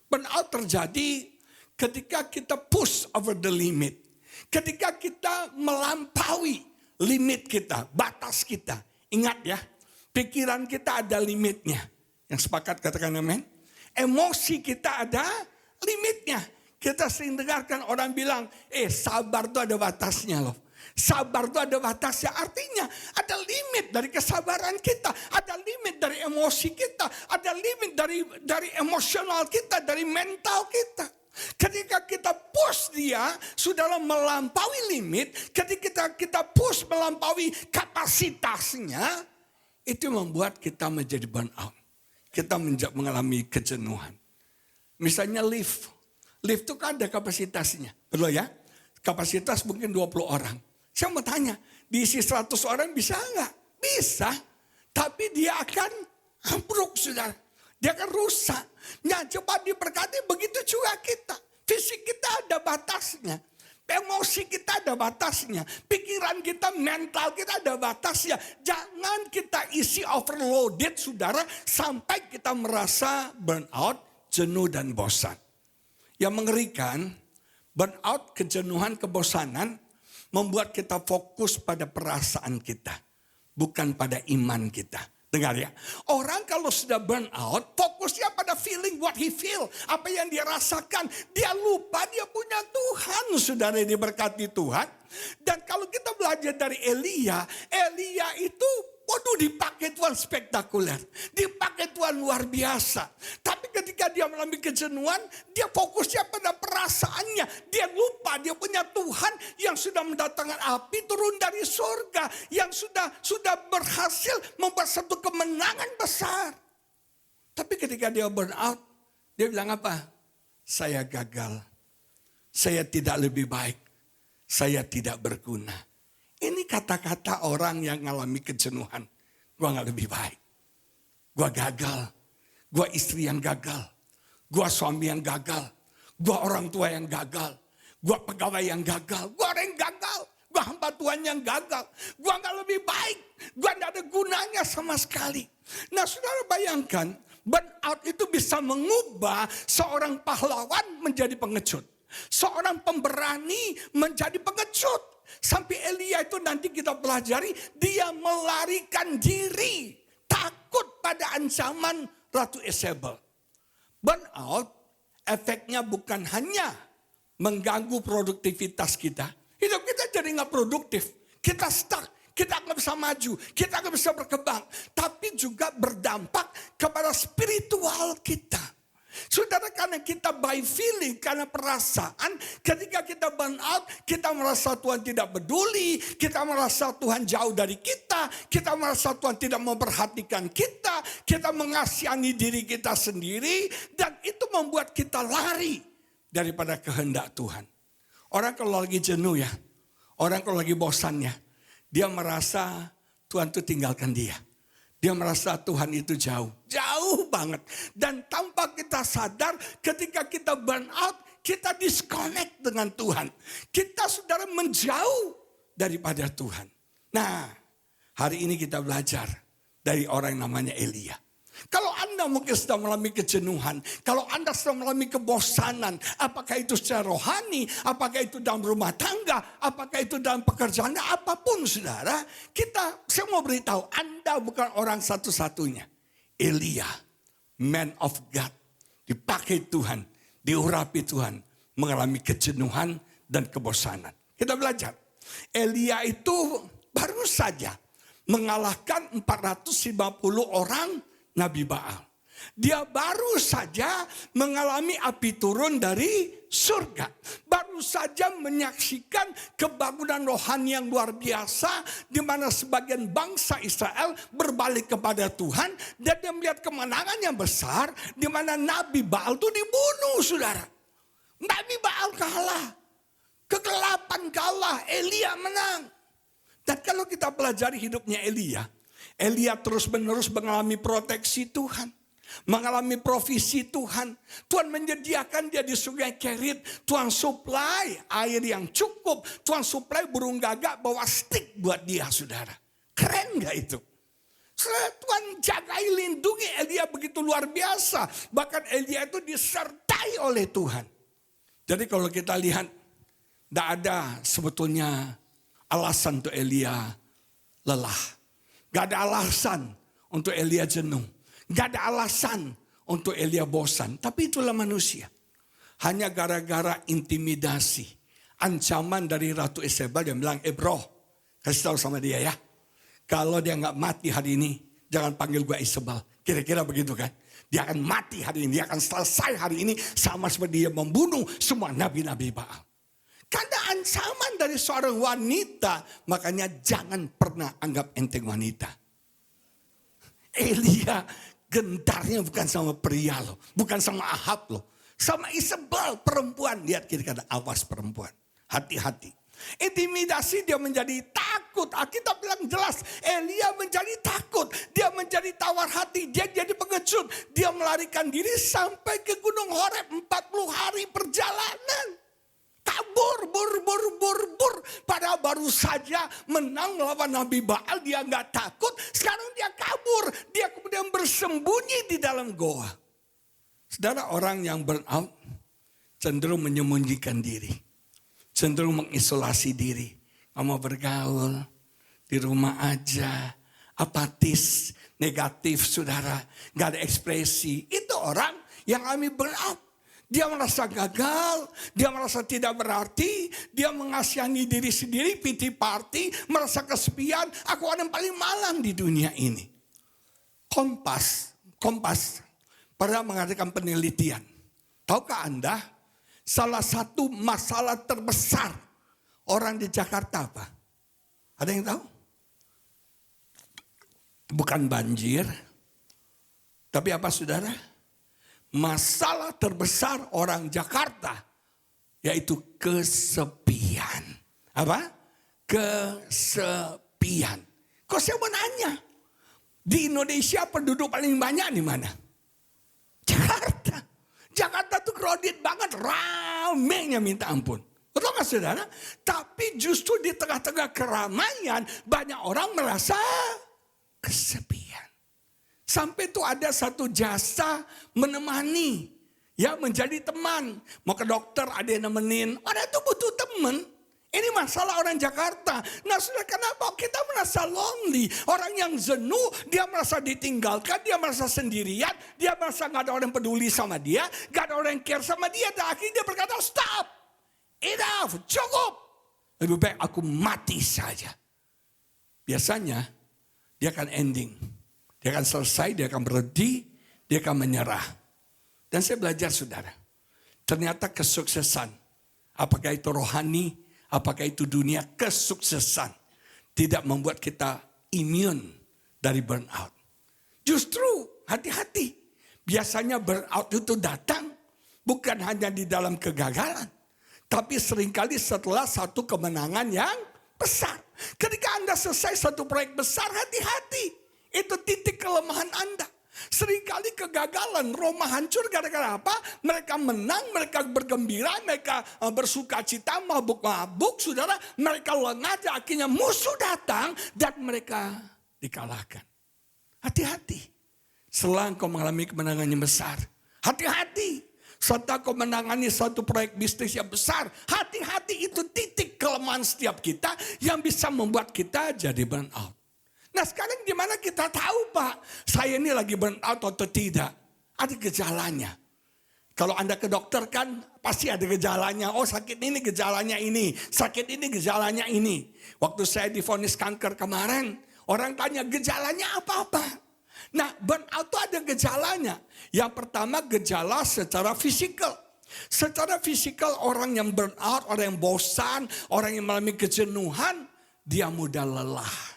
Burnout terjadi ketika kita push over the limit. Ketika kita melampaui limit kita, batas kita. Ingat ya, pikiran kita ada limitnya. Yang sepakat katakan amin. Emosi kita ada limitnya. Kita sering dengarkan orang bilang, sabar tuh ada batasnya loh. Sabar itu ada batasnya. Artinya ada limit dari kesabaran kita. Ada limit dari emosi kita. Ada limit dari emosional kita. Dari mental kita. Ketika kita push dia, saudara, melampaui limit. Ketika kita push melampaui kapasitasnya, itu membuat kita menjadi burnout. Kita mengalami kejenuhan. Misalnya lift. Lift itu kan ada kapasitasnya. Betul ya? Kapasitas mungkin 20 orang. Saya mau tanya, diisi 100 orang bisa enggak? Bisa. Tapi dia akan ambruk, saudara. Dia akan rusak. Nah, coba diberkati, begitu juga kita. Fisik kita ada batasnya. Emosi kita ada batasnya. Pikiran kita, mental kita ada batasnya. Jangan kita isi overloaded, saudara. Sampai kita merasa burnout, jenuh dan bosan. Yang mengerikan, burnout, kejenuhan, kebosanan membuat kita fokus pada perasaan kita, bukan pada iman kita. Dengar ya, orang kalau sudah burn out, fokusnya pada feeling what he feel, apa yang dia rasakan. Dia lupa dia punya Tuhan, saudara, yang diberkati Tuhan. Dan kalau kita belajar dari Elia itu, waduh, dipakai Tuhan spektakuler, dipakai Tuhan luar biasa. Tapi ketika dia mengalami kejenuhan, dia fokusnya pada perasaannya. Dia lupa dia punya Tuhan yang sudah mendatangkan api turun dari surga, yang sudah berhasil membuat satu kemenangan besar. Tapi ketika dia burn out, dia bilang apa? Saya gagal, saya tidak lebih baik, saya tidak berguna. Ini kata-kata orang yang mengalami kejenuhan. Gua gak lebih baik. Gua gagal. Gua istri yang gagal. Gua suami yang gagal. Gua orang tua yang gagal. Gua pegawai yang gagal. Gua orang yang gagal. Gua hamba Tuhan yang gagal. Gua gak lebih baik. Gua gak ada gunanya sama sekali. Nah, saudara bayangkan, burnout itu bisa mengubah seorang pahlawan menjadi pengecut. Seorang pemberani menjadi pengecut. Sampai Elia itu nanti kita pelajari, dia melarikan diri. Takut pada ancaman Ratu Isabel. Burnout efeknya bukan hanya mengganggu produktivitas kita. Hidup kita jadi gak produktif. Kita stuck, kita gak bisa maju, kita gak bisa berkembang. Tapi juga berdampak kepada spiritual kita. Saudara, karena kita by feeling, karena perasaan, ketika kita burn out, kita merasa Tuhan tidak peduli, kita merasa Tuhan jauh dari kita merasa Tuhan tidak memperhatikan kita mengasihani diri kita sendiri, dan itu membuat kita lari daripada kehendak Tuhan. Orang kalau lagi jenuh ya, orang kalau lagi bosannya, dia merasa Tuhan itu tinggalkan dia. Dia merasa Tuhan itu jauh banget. Dan tanpa kita sadar, ketika kita burn out, kita disconnect dengan Tuhan. Kita, saudara, menjauh daripada Tuhan. Nah, hari ini kita belajar dari orang yang namanya Elia. Kalau Anda mungkin sedang mengalami kejenuhan, kalau Anda sedang mengalami kebosanan, apakah itu secara rohani, apakah itu dalam rumah tangga, apakah itu dalam pekerjaan, apapun, saudara, saya mau beritahu, Anda bukan orang satu-satunya. Elia, man of God, dipakai Tuhan, diurapi Tuhan, mengalami kejenuhan dan kebosanan. Kita belajar, Elia itu baru saja mengalahkan 450 orang Nabi Baal. Dia baru saja mengalami api turun dari surga. Baru saja menyaksikan kebangunan rohani yang luar biasa, di mana sebagian bangsa Israel berbalik kepada Tuhan, dan dia melihat kemenangan yang besar, di mana Nabi Baal itu dibunuh, saudara. Nabi Baal kalah, kegelapan kalah, Elia menang. Dan kalau kita pelajari hidupnya Elia terus-menerus mengalami proteksi Tuhan. Mengalami provisi Tuhan. Tuhan menyediakan dia di sungai Kerit. Tuhan supply air yang cukup. Tuhan supply burung gagak bawa stik buat dia, saudara. Keren gak itu? Tuhan jagai, lindungi Elia begitu luar biasa. Bahkan Elia itu disertai oleh Tuhan. Jadi kalau kita lihat, tidak ada sebetulnya alasan untuk Elia lelah. Gak ada alasan untuk Elia jenuh. Gak ada alasan untuk Elia bosan. Tapi itulah manusia. Hanya gara-gara intimidasi ancaman dari Ratu Isabel. Dia bilang, bro, kasih tahu sama dia ya. Kalau dia nggak mati hari ini, jangan panggil gue Isabel. Kira-kira begitu kan. Dia akan mati hari ini, dia akan selesai hari ini. Sama seperti dia membunuh semua nabi-nabi Baal. Karena ancaman dari seorang wanita, makanya jangan pernah anggap enteng wanita. Elia gentarnya bukan sama pria loh, bukan sama Ahab loh. Sama Isabel perempuan, lihat kira-kira, awas perempuan. Hati-hati. Intimidasi dia menjadi takut. Alkitab bilang jelas, Elia menjadi takut. Dia menjadi tawar hati, dia jadi pengecut. Dia melarikan diri sampai ke Gunung Horeb 40 hari perjalanan. Kabur, bur. Padahal baru saja menang lawan Nabi Baal, dia nggak takut. Sekarang dia kabur, dia kemudian bersembunyi di dalam goa. Saudara, orang yang burn out cenderung menyembunyikan diri. Cenderung mengisolasi diri. Nggak mau bergaul, di rumah aja, apatis, negatif saudara. Nggak ada ekspresi. Itu orang yang alami burn out. Dia merasa gagal, dia merasa tidak berarti, dia mengasihani diri sendiri, pity party, merasa kesepian. Aku orang yang paling malang di dunia ini. Kompas pernah mengadakan penelitian. Tahukah Anda, salah satu masalah terbesar orang di Jakarta apa? Ada yang tahu? Bukan banjir, tapi apa saudara? Masalah terbesar orang Jakarta yaitu kesepian. Apa? Kesepian. Kok saya mau nanya? Di Indonesia penduduk paling banyak di mana? Jakarta. Jakarta tuh crowded banget, ramenya minta ampun. Betul gak saudara? Tapi justru di tengah-tengah keramaian banyak orang merasa kesepian. Sampai tuh ada satu jasa menemani. Ya, menjadi teman. Mau ke dokter ada yang nemenin. Orang itu butuh teman. Ini masalah orang Jakarta. Nah saudara, kenapa kita merasa lonely? Orang yang jenuh, dia merasa ditinggalkan, dia merasa sendirian. Dia merasa gak ada orang yang peduli sama dia. Gak ada orang yang care sama dia. Dan akhirnya dia berkata, stop. Enough, cukup. Lebih baik aku mati saja. Biasanya dia akan ending. Dia akan selesai, dia akan berhenti, dia akan menyerah. Dan saya belajar saudara, ternyata kesuksesan, apakah itu rohani, apakah itu dunia, kesuksesan tidak membuat kita imun dari burnout. Justru hati-hati, biasanya burnout itu datang bukan hanya di dalam kegagalan, tapi seringkali setelah satu kemenangan yang besar. Ketika Anda selesai satu proyek besar, hati-hati. Itu titik kelemahan Anda. Seringkali kegagalan, Roma hancur gara-gara apa? Mereka menang, mereka bergembira, mereka bersuka cita, mabuk-mabuk, saudara. Mereka lengah, akhirnya musuh datang dan mereka dikalahkan. Hati-hati. Setelah engkau mengalami kemenangan yang besar, hati-hati. Setelah kau menangani satu proyek bisnis yang besar, hati-hati, itu titik kelemahan setiap kita yang bisa membuat kita jadi burn out. Nah sekarang gimana kita tahu Pak, saya ini lagi burn out atau tidak? Ada gejalanya. Kalau Anda ke dokter kan pasti ada gejalanya. Oh sakit ini gejalanya ini, sakit ini gejalanya ini. Waktu saya divonis kanker kemarin, orang tanya gejalanya apa-apa. Nah burn out itu ada gejalanya. Yang pertama gejala secara fisikal. Secara fisikal orang yang burn out, orang yang bosan, orang yang mengalami kejenuhan, dia mudah lelah.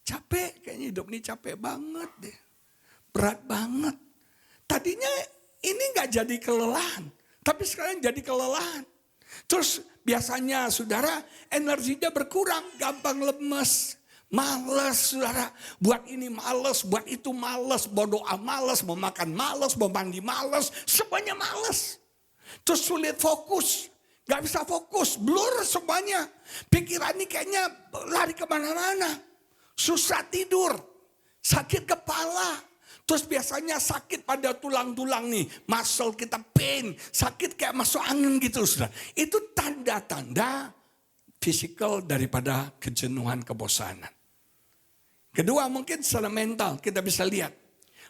Capek, kayaknya hidup ini capek banget deh. Berat banget. Tadinya ini gak jadi kelelahan. Tapi sekarang jadi kelelahan. Terus biasanya saudara energinya berkurang. Gampang lemes. Males saudara. Buat ini males, buat itu males. Berdoa males, mau makan males, mau mandi males. Semuanya males. Terus sulit fokus. Gak bisa fokus, blur semuanya. Pikiran ini kayaknya lari kemana-mana. Susah tidur, sakit kepala. Terus biasanya sakit pada tulang-tulang nih. Muscle kita pain, sakit kayak masuk angin gitu saudara. Itu tanda-tanda fisikal daripada kejenuhan, kebosanan. Kedua mungkin secara mental kita bisa lihat.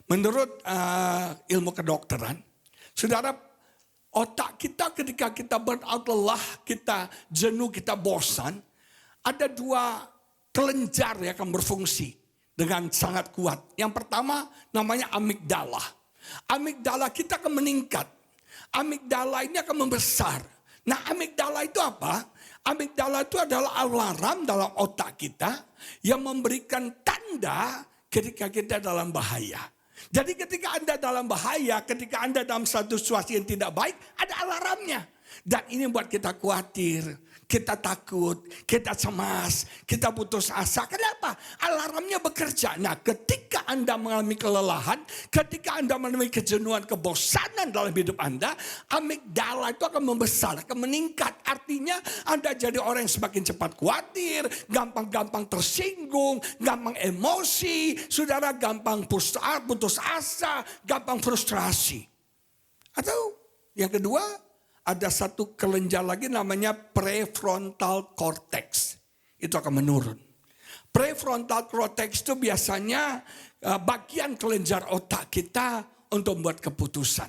Menurut ilmu kedokteran, saudara Otak kita ketika kita burnout, lelah, kita jenuh, kita bosan, ada dua kelenjar yang akan berfungsi dengan sangat kuat. Yang pertama namanya amigdala. Amigdala kita akan meningkat. Amigdala ini akan membesar. Nah, amigdala itu apa? Amigdala itu adalah alarm dalam otak kita yang memberikan tanda ketika kita dalam bahaya. Jadi ketika Anda dalam bahaya, ketika Anda dalam satu situasi yang tidak baik, ada alarmnya. Dan ini membuat kita khawatir, kita takut, kita cemas, kita putus asa. Kenapa? Alarmnya bekerja. Nah, ketika Anda mengalami kelelahan, ketika Anda mengalami kejenuhan, kebosanan dalam hidup Anda, amigdala itu akan membesar, akan meningkat. Artinya Anda jadi orang yang semakin cepat khawatir, gampang-gampang tersinggung, gampang emosi, saudara gampang putus asa, gampang frustrasi. Atau yang kedua, ada satu kelenjar lagi namanya prefrontal cortex. Itu akan menurun. Prefrontal cortex itu biasanya bagian kelenjar otak kita untuk membuat keputusan.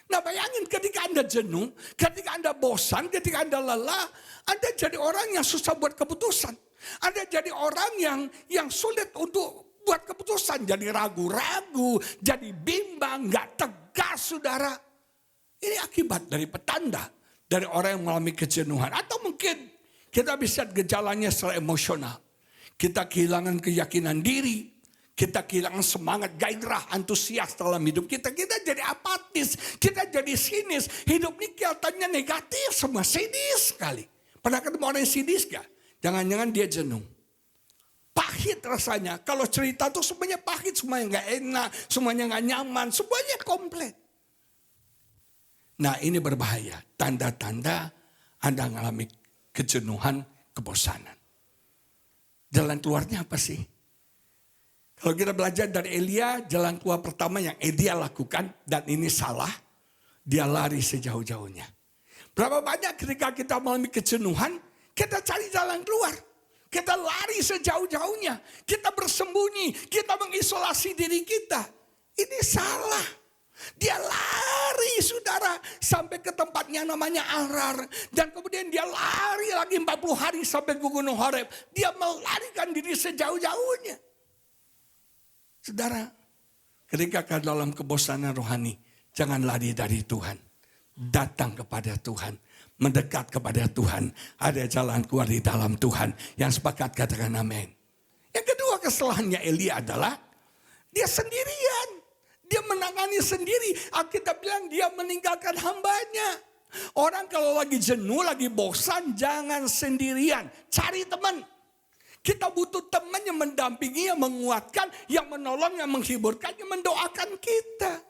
Nah, bayangin ketika Anda jenuh, ketika Anda bosan, ketika Anda lelah, Anda jadi orang yang susah buat keputusan. Anda jadi orang yang sulit untuk buat keputusan. Jadi ragu-ragu, jadi bimbang, gak tegas, saudara. Ini akibat dari petanda, dari orang yang mengalami kejenuhan. Atau mungkin kita bisa gejalanya secara emosional. Kita kehilangan keyakinan diri, kita kehilangan semangat, gairah, antusias dalam hidup kita. Kita jadi apatis, kita jadi sinis. Hidup ini kelihatannya negatif, semua sinis sekali. Pernah ketemu orang yang sinis gak? Jangan-jangan dia jenuh. Pahit rasanya, kalau cerita tuh semuanya pahit, semuanya gak enak, semuanya gak nyaman, semuanya komplit. Nah, ini berbahaya. Tanda-tanda Anda mengalami kejenuhan, kebosanan. Jalan keluarnya apa sih? Kalau kita belajar dari Elia, jalan keluar pertama yang Elia lakukan, dan ini salah, dia lari sejauh-jauhnya. Berapa banyak ketika kita mengalami kejenuhan, kita cari jalan keluar. Kita lari sejauh-jauhnya. Kita bersembunyi, kita mengisolasi diri kita. Ini salah. Dia lari, saudara, sampai ke tempatnya namanya Arar. Dan kemudian dia lari lagi 40 hari sampai ke Gunung Horeb. Dia melarikan diri sejauh-jauhnya. Saudara, ketika dalam kebosanan rohani, jangan lari dari Tuhan. Datang kepada Tuhan. Mendekat kepada Tuhan. Ada jalan keluar di dalam Tuhan. Yang sepakat katakan amin. Yang kedua kesalahannya Elia adalah dia sendirian. Dia menangani sendiri. Alkitab bilang dia meninggalkan hambanya. Orang kalau lagi jenuh, lagi bosan, jangan sendirian. Cari teman. Kita butuh teman yang mendampingi, yang menguatkan, yang menolong, yang menghiburkan, yang mendoakan kita.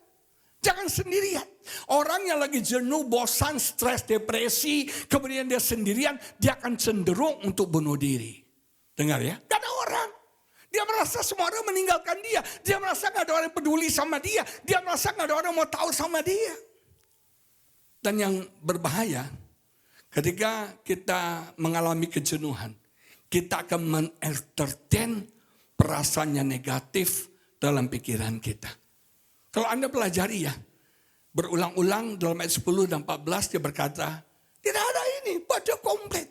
Jangan sendirian. Orang yang lagi jenuh, bosan, stres, depresi, kemudian dia sendirian, dia akan cenderung untuk bunuh diri. Dengar ya, gak ada orang. Dia merasa semua orang meninggalkan dia. Dia merasa gak ada orang yang peduli sama dia. Dia merasa gak ada orang yang mau tahu sama dia. Dan yang berbahaya, ketika kita mengalami kejenuhan, kita akan men-entertain perasaan yang negatif dalam pikiran kita. Kalau Anda pelajari ya, berulang-ulang dalam ayat 10 dan 14 dia berkata, tidak ada ini, baca komplit.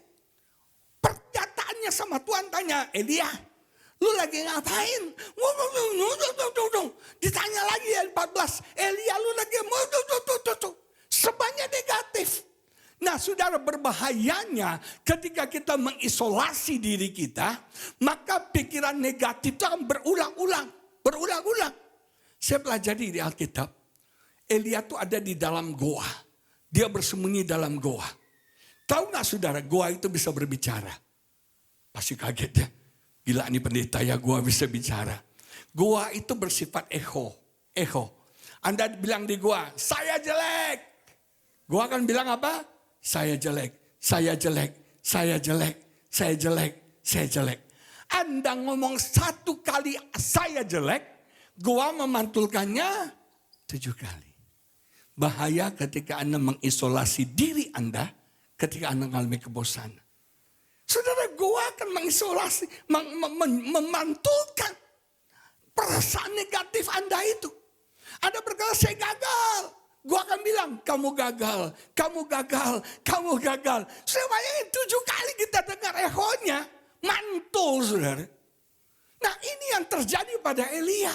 Pernyataannya sama Tuhan tanya, Elia, lu lagi ngapain? Ditanya lagi ayat 14, Elia lu lagi semuanya negatif. Nah, saudara, berbahayanya ketika kita mengisolasi diri kita, maka pikiran negatif itu akan berulang-ulang. Saya pelajari di Alkitab, Elia itu ada di dalam goa. Dia bersembunyi dalam goa. Tahu gak saudara, goa itu bisa berbicara? Pasti kaget ya. Gila nih pendeta ya, goa bisa bicara. Goa itu bersifat echo. Anda bilang di goa, saya jelek. Goa akan bilang apa? Saya jelek. Anda ngomong satu kali saya jelek, goa memantulkannya 7 kali. Bahaya ketika Anda mengisolasi diri Anda ketika Anda mengalami kebosanan. Saudara, goa akan mengisolasi, memantulkan perasaan negatif Anda itu. Anda berkata, saya gagal. Gua akan bilang, kamu gagal, kamu gagal, kamu gagal. Semuanya 7 kali kita dengar ehonya, mantul saudara. Nah ini yang terjadi pada Elia.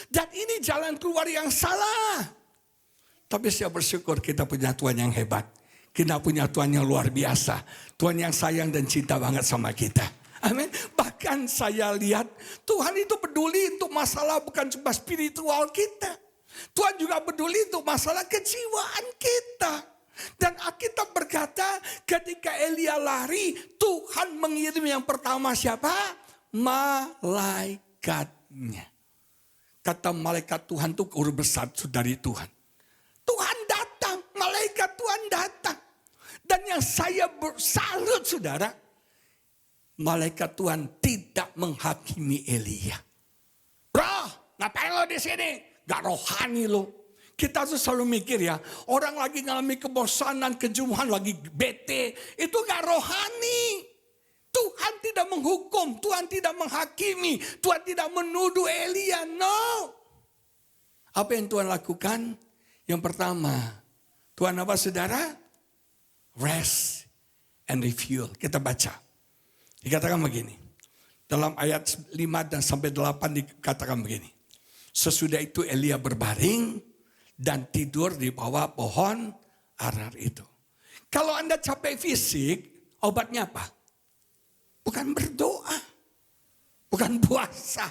Dan ini jalan keluar yang salah. Tapi saya bersyukur kita punya Tuhan yang hebat. Kita punya Tuhan yang luar biasa. Tuhan yang sayang dan cinta banget sama kita. Amin. Bahkan saya lihat Tuhan itu peduli untuk masalah bukan cuma spiritual kita. Tuhan juga peduli untuk masalah kejiwaan kita. Dan Alkitab berkata ketika Elia lari, Tuhan mengirim yang pertama siapa? Malaikatnya. Kata malaikat Tuhan itu urut besar dari Tuhan. Tuhan datang, malaikat Tuhan datang. Dan yang saya salut saudara, malaikat Tuhan tidak menghakimi Elia. Bro, ngapain lo di sini? Gak rohani lo. Kita tuh selalu mikir ya, orang lagi ngalami kebosanan, kejenuhan, lagi bete. Itu gak rohani. Tuhan tidak menghukum, Tuhan tidak menghakimi, Tuhan tidak menuduh Elia. No. Apa yang Tuhan lakukan? Yang pertama, Tuhan apa saudara? Rest and refuel. Kita baca. Dikatakan begini. Dalam ayat 5 dan sampai 8 dikatakan begini. Sesudah itu Elia berbaring dan tidur di bawah pohon arar itu. Kalau Anda capek fisik, obatnya apa? Bukan berdoa. Bukan puasa.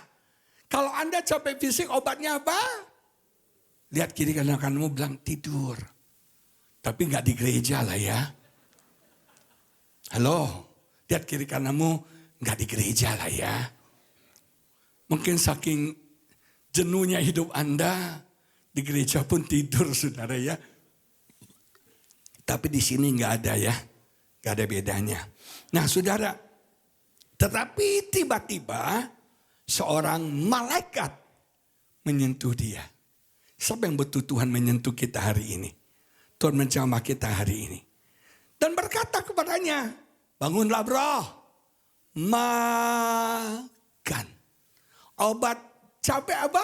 Kalau Anda capek fisik, obatnya apa? Lihat kiri kanan kananmu bilang tidur. Tapi gak di gereja lah ya. Halo, lihat kiri kananmu gak di gereja lah ya. Mungkin saking jenuhnya hidup Anda, di gereja pun tidur saudara ya. Tapi di sini nggak ada ya, nggak ada bedanya. Nah saudara, tetapi tiba-tiba seorang malaikat menyentuh dia. Siapa yang betul Tuhan menyentuh kita hari ini? Tuhan menjamah kita hari ini. Dan berkata kepadanya, bangunlah bro, makan. Obat capek apa?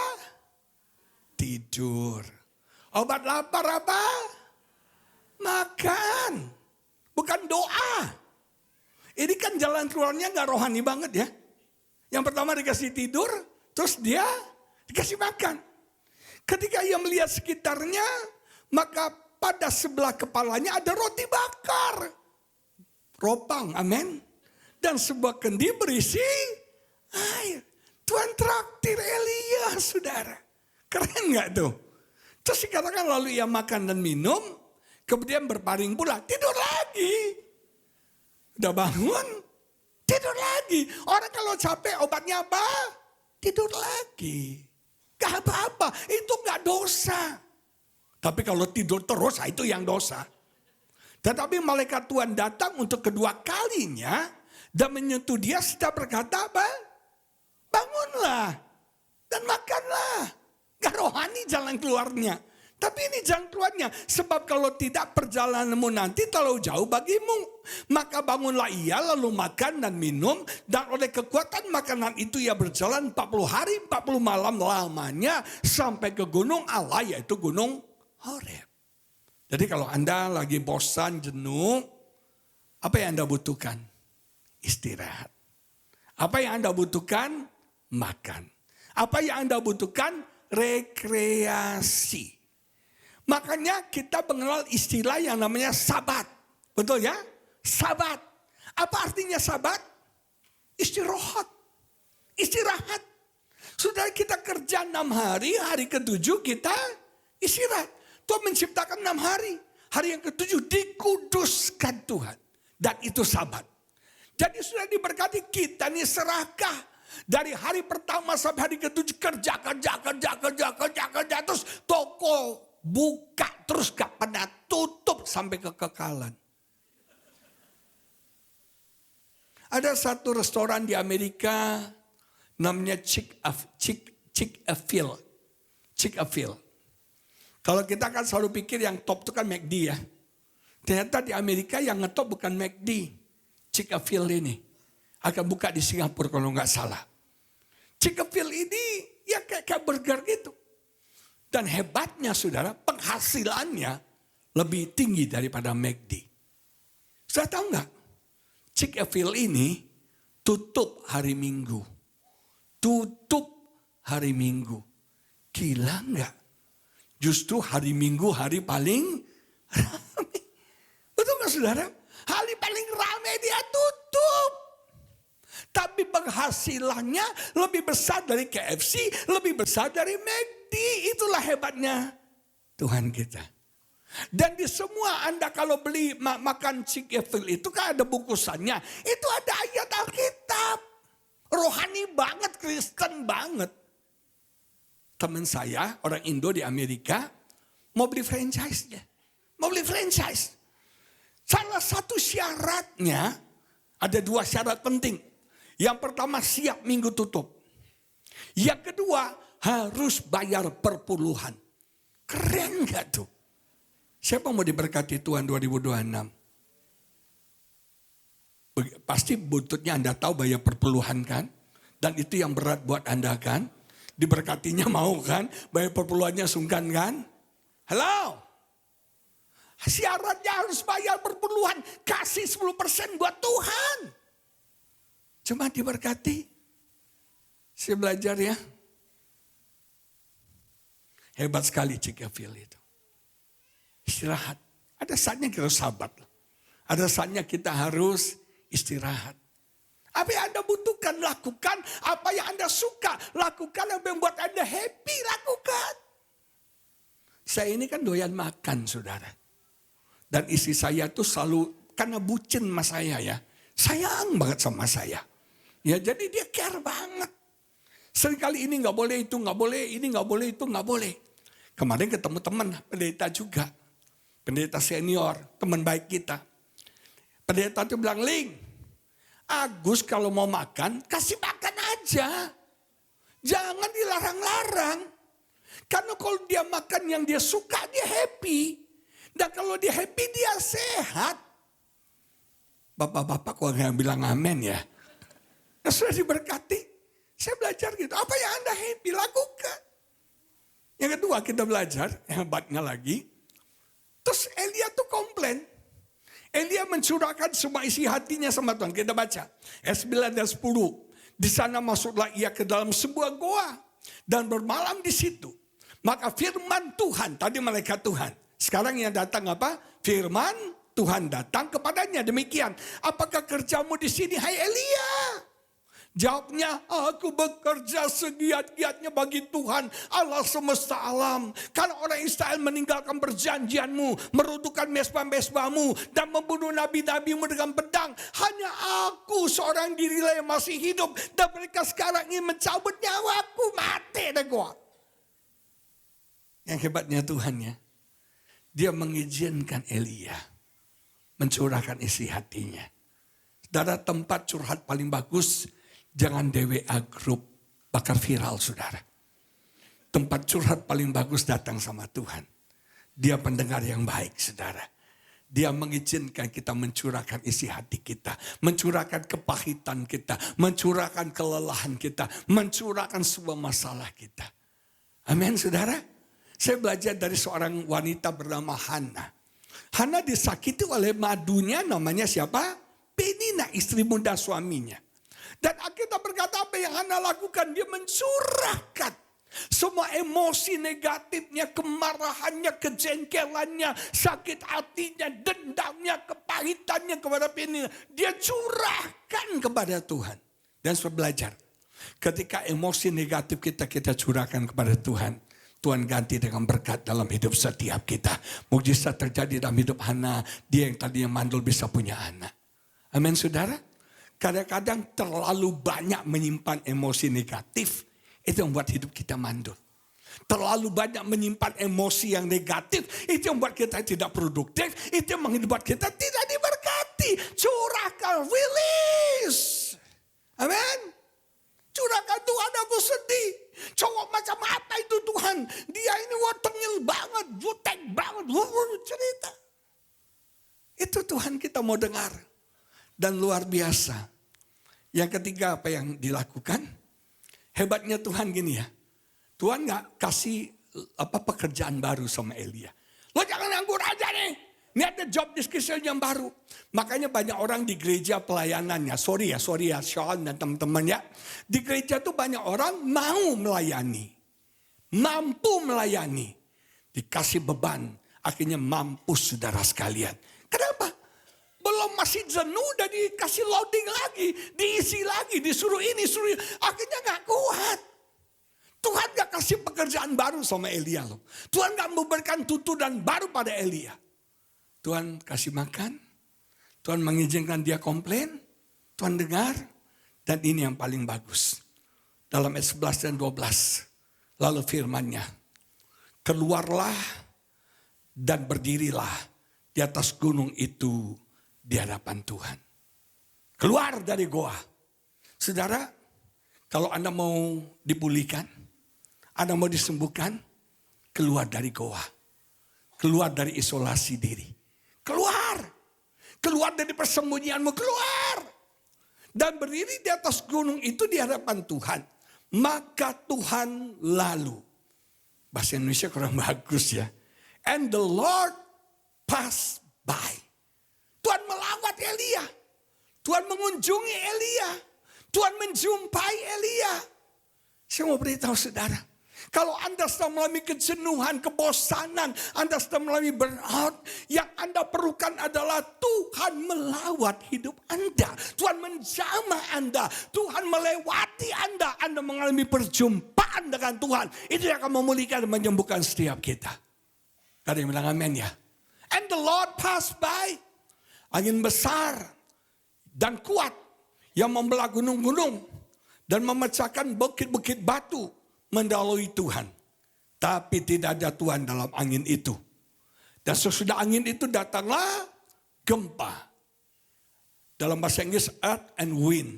Tidur. Obat lapar apa? Makan. Bukan doa. Ini kan jalan keluarnya gak rohani banget ya. Yang pertama dikasih tidur, terus dia dikasih makan. Ketika ia melihat sekitarnya, maka pada sebelah kepalanya ada roti bakar. Ropang, amin. Dan sebuah kendi berisi air. Tuhan traktir Elia, saudara. Keren gak tuh? Terus dikatakan lalu ia makan dan minum, kemudian berbaring pula, tidur lagi. Udah bangun, tidur lagi. Orang kalau capek obatnya apa? Tidur lagi. Gak apa-apa, itu gak dosa. Tapi kalau tidur terus, itu yang dosa. Tetapi malaikat Tuhan datang untuk kedua kalinya, dan menyentuh dia sedang berkata apa? Bangunlah dan makanlah. Gak rohani jalan keluarnya. Tapi ini jalan keluarnya. Sebab kalau tidak perjalananmu nanti terlalu jauh bagimu. Maka bangunlah ia lalu makan dan minum. Dan oleh kekuatan makanan itu ia berjalan 40 hari 40 malam lamanya. Sampai ke gunung Allah yaitu gunung Horeb. Jadi kalau Anda lagi bosan, jenuh. Apa yang Anda butuhkan? Istirahat. Apa yang Anda butuhkan? Makan. Apa yang Anda butuhkan? Rekreasi. Makanya kita mengenal istilah yang namanya sabat. Betul ya? Sabat. Apa artinya sabat? Istirahat. Istirahat. Sudah kita kerja 6 hari, hari ke-7 kita istirahat. Tuhan menciptakan 6 hari. Hari yang ke-7 dikuduskan Tuhan. Dan itu sabat. Jadi sudah diberkati kita nih serakah. Dari hari pertama sampai hari ke-7 kerja. Terus toko buka terus gak pernah tutup sampai kekekalan. Ada satu restoran di Amerika namanya Chick-fil. Kalau kita kan selalu pikir yang top itu kan McD ya. Ternyata di Amerika yang ngetop bukan McD. Chick-fil ini akan buka di Singapura kalau nggak salah. Chick-fil ini ya kayak burger gitu. Dan hebatnya saudara, penghasilannya lebih tinggi daripada McD. Saya tahu nggak? Chick-fil ini tutup hari Minggu. Tutup hari Minggu. Gila nggak? Justru hari Minggu hari paling ramai. Betul nggak saudara? Hari paling ramai dia tutup. Tapi penghasilannya lebih besar dari KFC, lebih besar dari McD. Itulah hebatnya Tuhan kita. Dan di semua Anda kalau beli makan Chick-fil itu kan ada bungkusannya. Itu ada ayat Alkitab. Rohani banget, Kristen banget. Teman saya, orang Indo di Amerika, mau beli franchise-nya. Mau beli franchise. Salah satu syaratnya, ada 2 syarat penting. Yang pertama siap minggu tutup. Yang kedua harus bayar perpuluhan. Keren gak tuh? Siapa mau diberkati Tuhan 2026? Pasti buntutnya Anda tahu bayar perpuluhan kan? Dan itu yang berat buat Anda kan? Diberkatinya mau kan? Bayar perpuluhannya sungkan kan? Halo? Syaratnya harus bayar perpuluhan. Kasih 10% buat Tuhan. Cuma diberkati. Saya belajar ya. Hebat sekali Chick-fil itu. Istirahat. Ada saatnya kita harus sabar. Ada saatnya kita harus istirahat. Apa yang Anda butuhkan, lakukan. Apa yang Anda suka, lakukan. Apa yang membuat Anda happy, lakukan. Saya ini kan doyan makan, saudara. Dan istri saya tuh selalu, karena bucin sama saya ya. Sayang banget sama saya. Ya jadi dia care banget. Seringkali ini gak boleh, itu gak boleh, ini gak boleh, itu gak boleh. Kemarin ketemu teman, pendeta juga. Pendeta senior, teman baik kita. Pendeta itu bilang, Ling, Agus kalau mau makan, kasih makan aja. Jangan dilarang-larang. Karena kalau dia makan yang dia suka, dia happy. Dan kalau dia happy, dia sehat. Bapak-bapak kok gak bilang amin ya. Nah, sudah diberkati. Saya belajar gitu, apa yang Anda happy, lakukan. Yang kedua kita belajar, yang hebatnya lagi. Terus Elia tuh komplain. Elia mencurahkan semua isi hatinya sama Tuhan. Kita baca. Ayat 9 dan 10. Di sana masuklah ia ke dalam sebuah goa. Dan bermalam di situ. Maka firman Tuhan. Tadi malaikat Tuhan. Sekarang yang datang apa? Firman Tuhan datang kepadanya. Demikian. Apakah kerjamu di sini hai Elia? Jawabnya, aku bekerja segiat-giatnya bagi Tuhan Allah semesta alam. Karena orang Israel meninggalkan perjanjianmu, meruntuhkan mesbah-mesbahmu, dan membunuh nabi-nabimu dengan pedang. Hanya aku seorang dirilah yang masih hidup, dan mereka sekarang ingin mencabut nyawaku, mati deh gua. Yang hebatnya Tuhan ya, dia mengizinkan Elia mencurahkan isi hatinya. Saudara, tempat curhat paling bagus, jangan DWA grup, bakal viral saudara. Tempat curhat paling bagus datang sama Tuhan. Dia pendengar yang baik saudara. Dia mengizinkan kita mencurahkan isi hati kita. Mencurahkan kepahitan kita. Mencurahkan kelelahan kita. Mencurahkan semua masalah kita. Amin saudara. Saya belajar dari seorang wanita bernama Hana. Hana disakiti oleh madunya, namanya siapa? Penina, istri muda suaminya. Dan Alkitab berkata apa yang Hana lakukan? Dia mencurahkan semua emosi negatifnya, kemarahannya, kejengkelannya, sakit hatinya, dendamnya, kepahitannya kepada Penina. Dia curahkan kepada Tuhan. Dan saya belajar, ketika emosi negatif kita curahkan kepada Tuhan, Tuhan ganti dengan berkat dalam hidup setiap kita. Mukjizat terjadi dalam hidup Hana. Dia yang tadinya mandul bisa punya anak. Amin saudara. Kadang-kadang terlalu banyak menyimpan emosi negatif. Itu yang membuat hidup kita mandul. Terlalu banyak menyimpan emosi yang negatif. Itu yang membuat kita tidak produktif. Itu yang membuat kita tidak diberkati. Curahkan, release. Amin. Curahkan, Tuhan aku sedih. Cowok macam apa itu Tuhan? Dia ini tengil banget, jutek banget. Cerita. Itu Tuhan kita mau dengar. Dan luar biasa. Yang ketiga apa yang dilakukan? Hebatnya Tuhan gini ya. Tuhan gak kasih pekerjaan baru sama Elia. Lo jangan nganggur aja nih. Ini ada job description yang baru. Makanya banyak orang di gereja pelayanannya. Sorry ya Sean dan teman-teman ya. Di gereja tuh banyak orang mau melayani. Mampu melayani. Dikasih beban. Akhirnya mampus saudara sekalian. Kenapa? Belum masih jenuh udah dikasih loading lagi. Diisi lagi, disuruh ini, suruh ini. Akhirnya gak kuat. Tuhan gak kasih pekerjaan baru sama Elia loh. Tuhan gak memberikan tutunan baru pada Elia. Tuhan kasih makan. Tuhan mengizinkan dia komplain. Tuhan dengar. Dan ini yang paling bagus. Dalam ayat 11 dan 12. Lalu firman-Nya. Keluarlah dan berdirilah di atas gunung itu di hadapan Tuhan. Keluar dari goa. Saudara, kalau Anda mau dipulihkan, Anda mau disembuhkan, keluar dari goa. Keluar dari isolasi diri. Keluar. Keluar dari persembunyianmu, keluar. Dan berdiri di atas gunung itu di hadapan Tuhan. Maka Tuhan lalu. Bahasa Indonesia kurang bagus ya. And the Lord passed by. Tuhan melawat Elia. Tuhan mengunjungi Elia. Tuhan menjumpai Elia. Saya mau beritahu saudara. Kalau Anda sedang mengalami kejenuhan, kebosanan, Anda sedang mengalami burnout, yang Anda perlukan adalah Tuhan melawat hidup Anda. Tuhan menjamah Anda. Tuhan melewati Anda. Anda mengalami perjumpaan dengan Tuhan. Itu yang akan memulihkan dan menyembuhkan setiap kita. Ada yang bilang amin ya. And the Lord passed by. Angin besar dan kuat yang membelah gunung-gunung dan memecahkan bukit-bukit batu mendahului Tuhan. Tapi tidak ada Tuhan dalam angin itu. Dan sesudah angin itu datanglah gempa. Dalam bahasa Inggris earth and wind.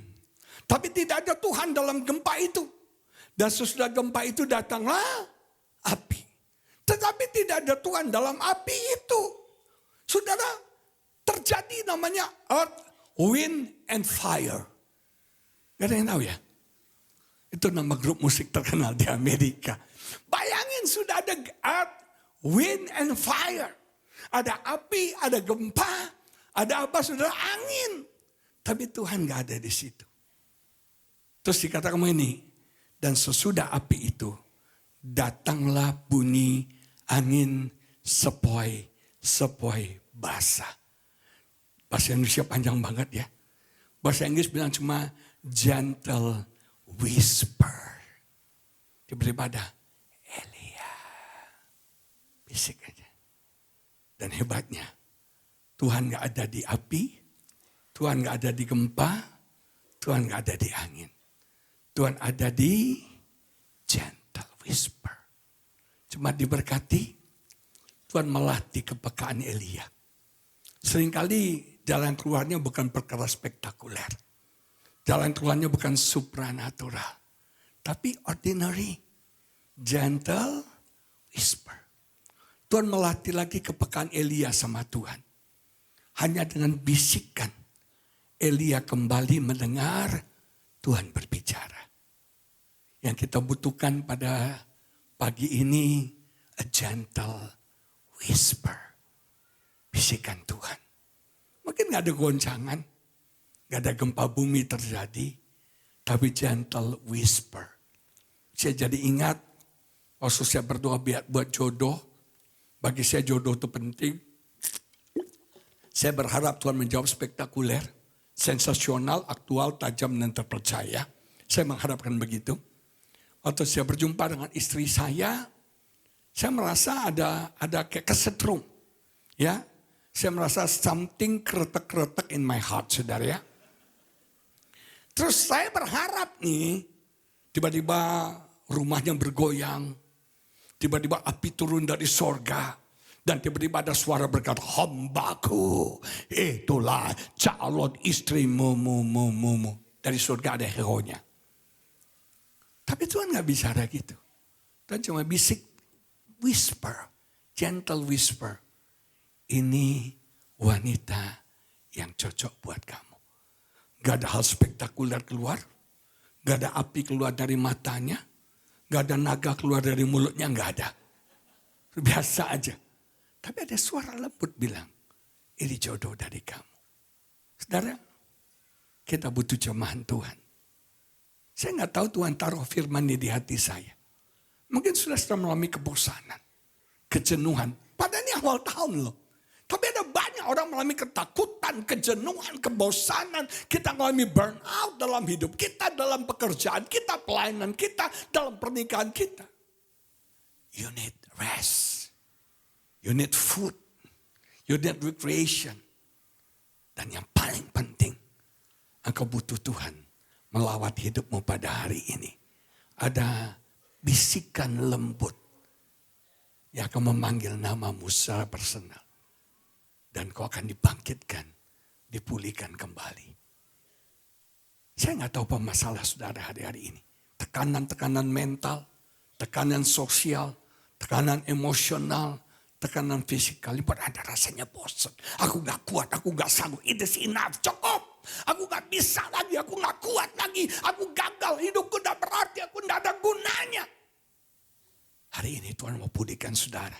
Tapi tidak ada Tuhan dalam gempa itu. Dan sesudah gempa itu datanglah api. Tetapi tidak ada Tuhan dalam api itu. Saudara, terjadi namanya earth, wind, and fire. Gak ada yang tahu ya? Itu nama grup musik terkenal di Amerika. Bayangin sudah ada earth, wind, and fire. Ada api, ada gempa, ada apa saudara, angin. Tapi Tuhan gak ada di situ. Terus dikatakan ini, dan sesudah api itu, datanglah bunyi angin sepoi-sepoi basah. Bahasa Indonesia panjang banget ya. Bahasa Inggris bilang cuma gentle whisper. Tiba-tiba ada Elia. Bisik aja. Dan hebatnya, Tuhan gak ada di api, Tuhan gak ada di gempa, Tuhan gak ada di angin. Tuhan ada di gentle whisper. Cuma diberkati, Tuhan melatih kepekaan Elia. Seringkali jalan keluarnya bukan perkara spektakuler. Jalan keluarnya bukan supranatural. Tapi ordinary, gentle whisper. Tuhan melatih lagi kepekaan Elia sama Tuhan. Hanya dengan bisikan, Elia kembali mendengar Tuhan berbicara. Yang kita butuhkan pada pagi ini, a gentle whisper. Bisikan Tuhan. Mungkin gak ada goncangan, gak ada gempa bumi terjadi, tapi gentle whisper. Saya jadi ingat, waktu saya berdoa buat jodoh, bagi saya jodoh itu penting. Saya berharap Tuhan menjawab spektakuler, sensasional, aktual, tajam, dan terpercaya. Saya mengharapkan begitu. Waktu saya berjumpa dengan istri saya merasa ada kayak kesetrum. Ya, saya merasa something kretek-kretek in my heart, saudara ya. Terus saya berharap nih, tiba-tiba rumahnya bergoyang. Tiba-tiba api turun dari sorga. Dan tiba-tiba ada suara berkata, hambaku, itulah calon istrimu. Dari surga ada hero-nya. Tapi Tuhan gak bicara gitu. Tuhan cuma bisik, whisper, gentle whisper. Ini wanita yang cocok buat kamu. Gak ada hal spektakuler keluar. Gak ada api keluar dari matanya. Gak ada naga keluar dari mulutnya, gak ada. biasa aja. Tapi ada suara lembut bilang, ini jodoh dari kamu. Saudara, kita butuh jemahan Tuhan. Saya nggak tahu Tuhan taruh firman di hati saya. Mungkin sudah mengalami kebosanan, kejenuhan. Padahal ini awal tahun loh. Tapi ada banyak orang mengalami ketakutan, kejenuhan, kebosanan. Kita mengalami burnout dalam hidup kita, dalam pekerjaan kita, pelayanan kita, dalam pernikahan kita. You need rest. You need food. You need recreation. Dan yang paling penting, engkau butuh Tuhan melawat hidupmu pada hari ini. Ada bisikan lembut yang akan memanggil namamu secara personal. Dan kau akan dibangkitkan, dipulihkan kembali. Saya nggak tahu apa masalah saudara hari-hari ini. Tekanan-tekanan mental, tekanan sosial, tekanan emosional, tekanan fisikal. Ada rasanya bosan. Aku nggak kuat, aku nggak sanggup. It is enough, cukup. Aku nggak bisa lagi, aku nggak kuat lagi. Aku gagal, hidupku udah berarti, aku nggak ada gunanya. Hari ini Tuhan mau pulihkan saudara.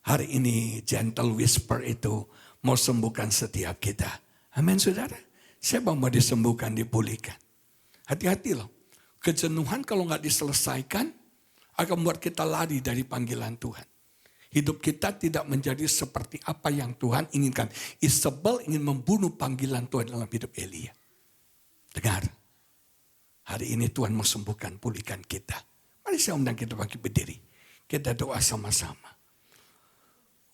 Hari ini gentle whisper itu mau sembuhkan setiap kita. Amin saudara. Siapa mau disembuhkan, dipulihkan. Hati-hati loh. Kejenuhan kalau nggak diselesaikan akan membuat kita lari dari panggilan Tuhan. Hidup kita tidak menjadi seperti apa yang Tuhan inginkan. Isabel ingin membunuh panggilan Tuhan dalam hidup Elia. Dengar. Hari ini Tuhan mau sembuhkan, pulihkan kita. Mari saya undang kita bagi berdiri. Kita doa sama-sama.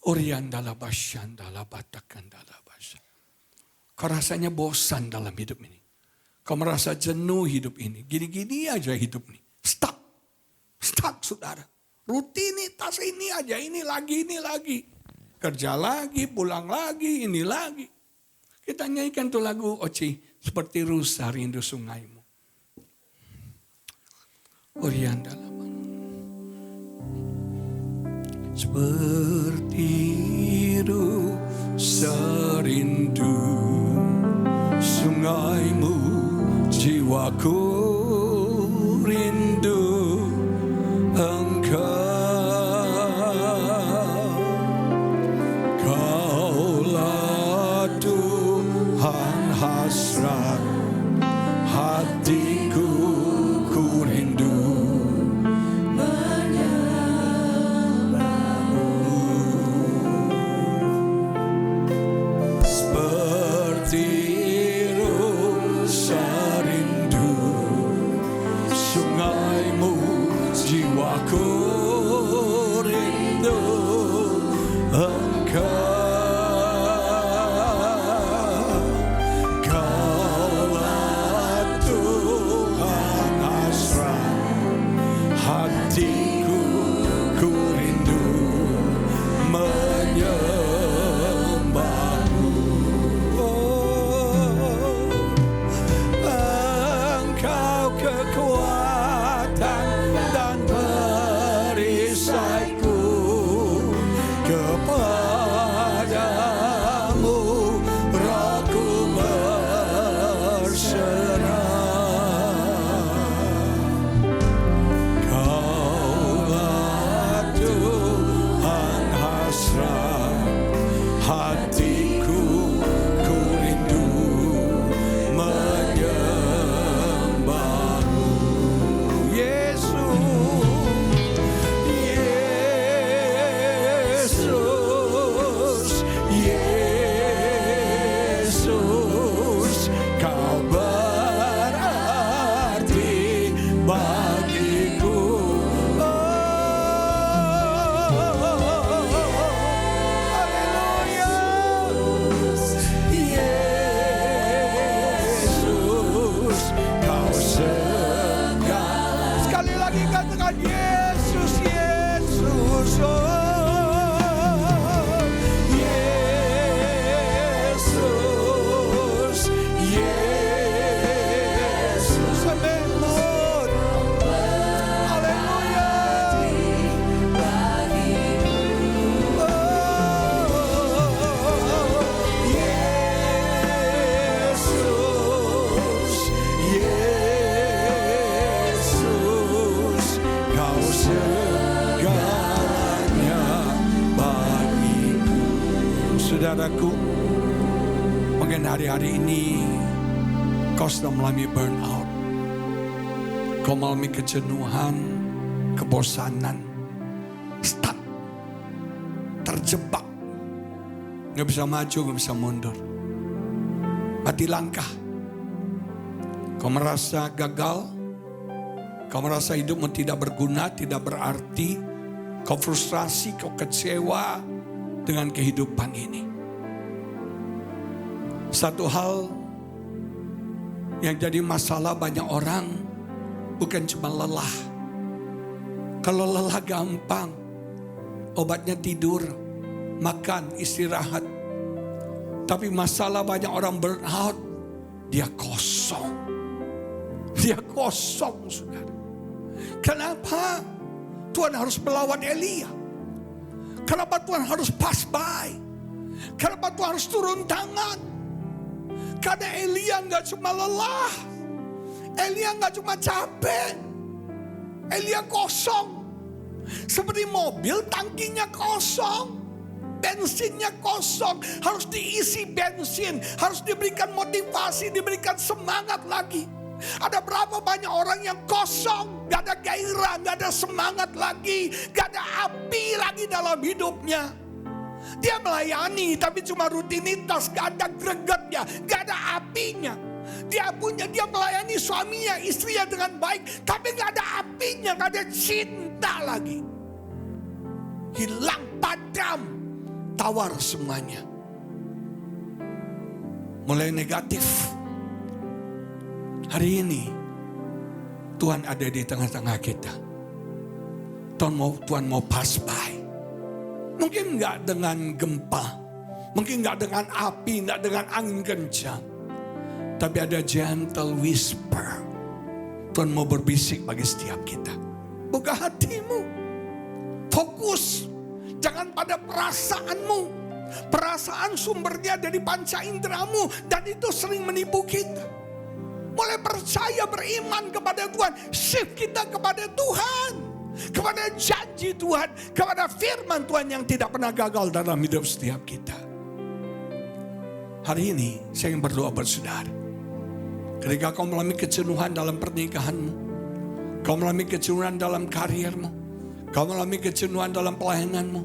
Oriandala basyandala batakandala basya. Kau rasanya bosan dalam hidup ini. Kau merasa jenuh hidup ini. Gini-gini aja hidup ini. Stuck. Stuck saudara. Rutinitas ini aja. Ini lagi. Kerja lagi, pulang lagi, ini lagi. Kita nyanyikan tuh lagu Oci. Seperti rusa rindu sungaimu. Oriandala. Seperti rusa rindu sungaimu, jiwaku rindu engkau. Kaulah Tuhan hasrat hatiku, ku rindu. Seperti rusa rindu Saudaraku, mungkin hari-hari ini kau sedang mengalami burnout. Kau mengalami kejenuhan, kebosanan, stuck, terjebak. Gak bisa maju, gak bisa mundur. Mati langkah. Kau merasa gagal. Kau merasa hidupmu tidak berguna, tidak berarti. Kau frustrasi, kau kecewa dengan kehidupan ini. Satu hal yang jadi masalah banyak orang bukan cuma lelah. Kalau lelah gampang, obatnya tidur, makan, istirahat. Tapi masalah banyak orang burnout, dia kosong. Dia kosong, saudara. Kenapa Tuhan harus melawan Elia? Kenapa Tuhan harus pass by? Kenapa Tuhan harus turun tangan? Karena Elia gak cuma lelah. Elia gak cuma capek. Elia kosong. Seperti mobil tangkinya kosong. Bensinnya kosong. Harus diisi bensin. Harus diberikan motivasi, diberikan semangat lagi. Ada berapa banyak orang yang kosong, gak ada gairah, gak ada semangat lagi, gak ada api lagi dalam hidupnya. Dia melayani tapi cuma rutinitas, gak ada gregetnya, gak ada apinya. Dia melayani suaminya, istrinya dengan baik, tapi gak ada apinya, gak ada cinta lagi. Hilang, padam, tawar semuanya. Mulai negatif. Hari ini Tuhan ada di tengah-tengah kita. Tuhan mau pass by. Mungkin gak dengan gempa, mungkin gak dengan api, gak dengan angin kencang. Tapi ada gentle whisper. Tuhan mau berbisik bagi setiap kita. Buka hatimu. Fokus. Jangan pada perasaanmu. Perasaan sumbernya dari panca inderamu. Dan itu sering menipu kita. Mulai percaya, beriman kepada Tuhan. Shift kita kepada Tuhan. Kepada janji Tuhan. Kepada firman Tuhan yang tidak pernah gagal dalam hidup setiap kita. Hari ini saya ingin berdoa buat saudara. Ketika kau mengalami kejenuhan dalam pernikahanmu. Kau mengalami kejenuhan dalam karirmu. Kau mengalami kejenuhan dalam pelayananmu.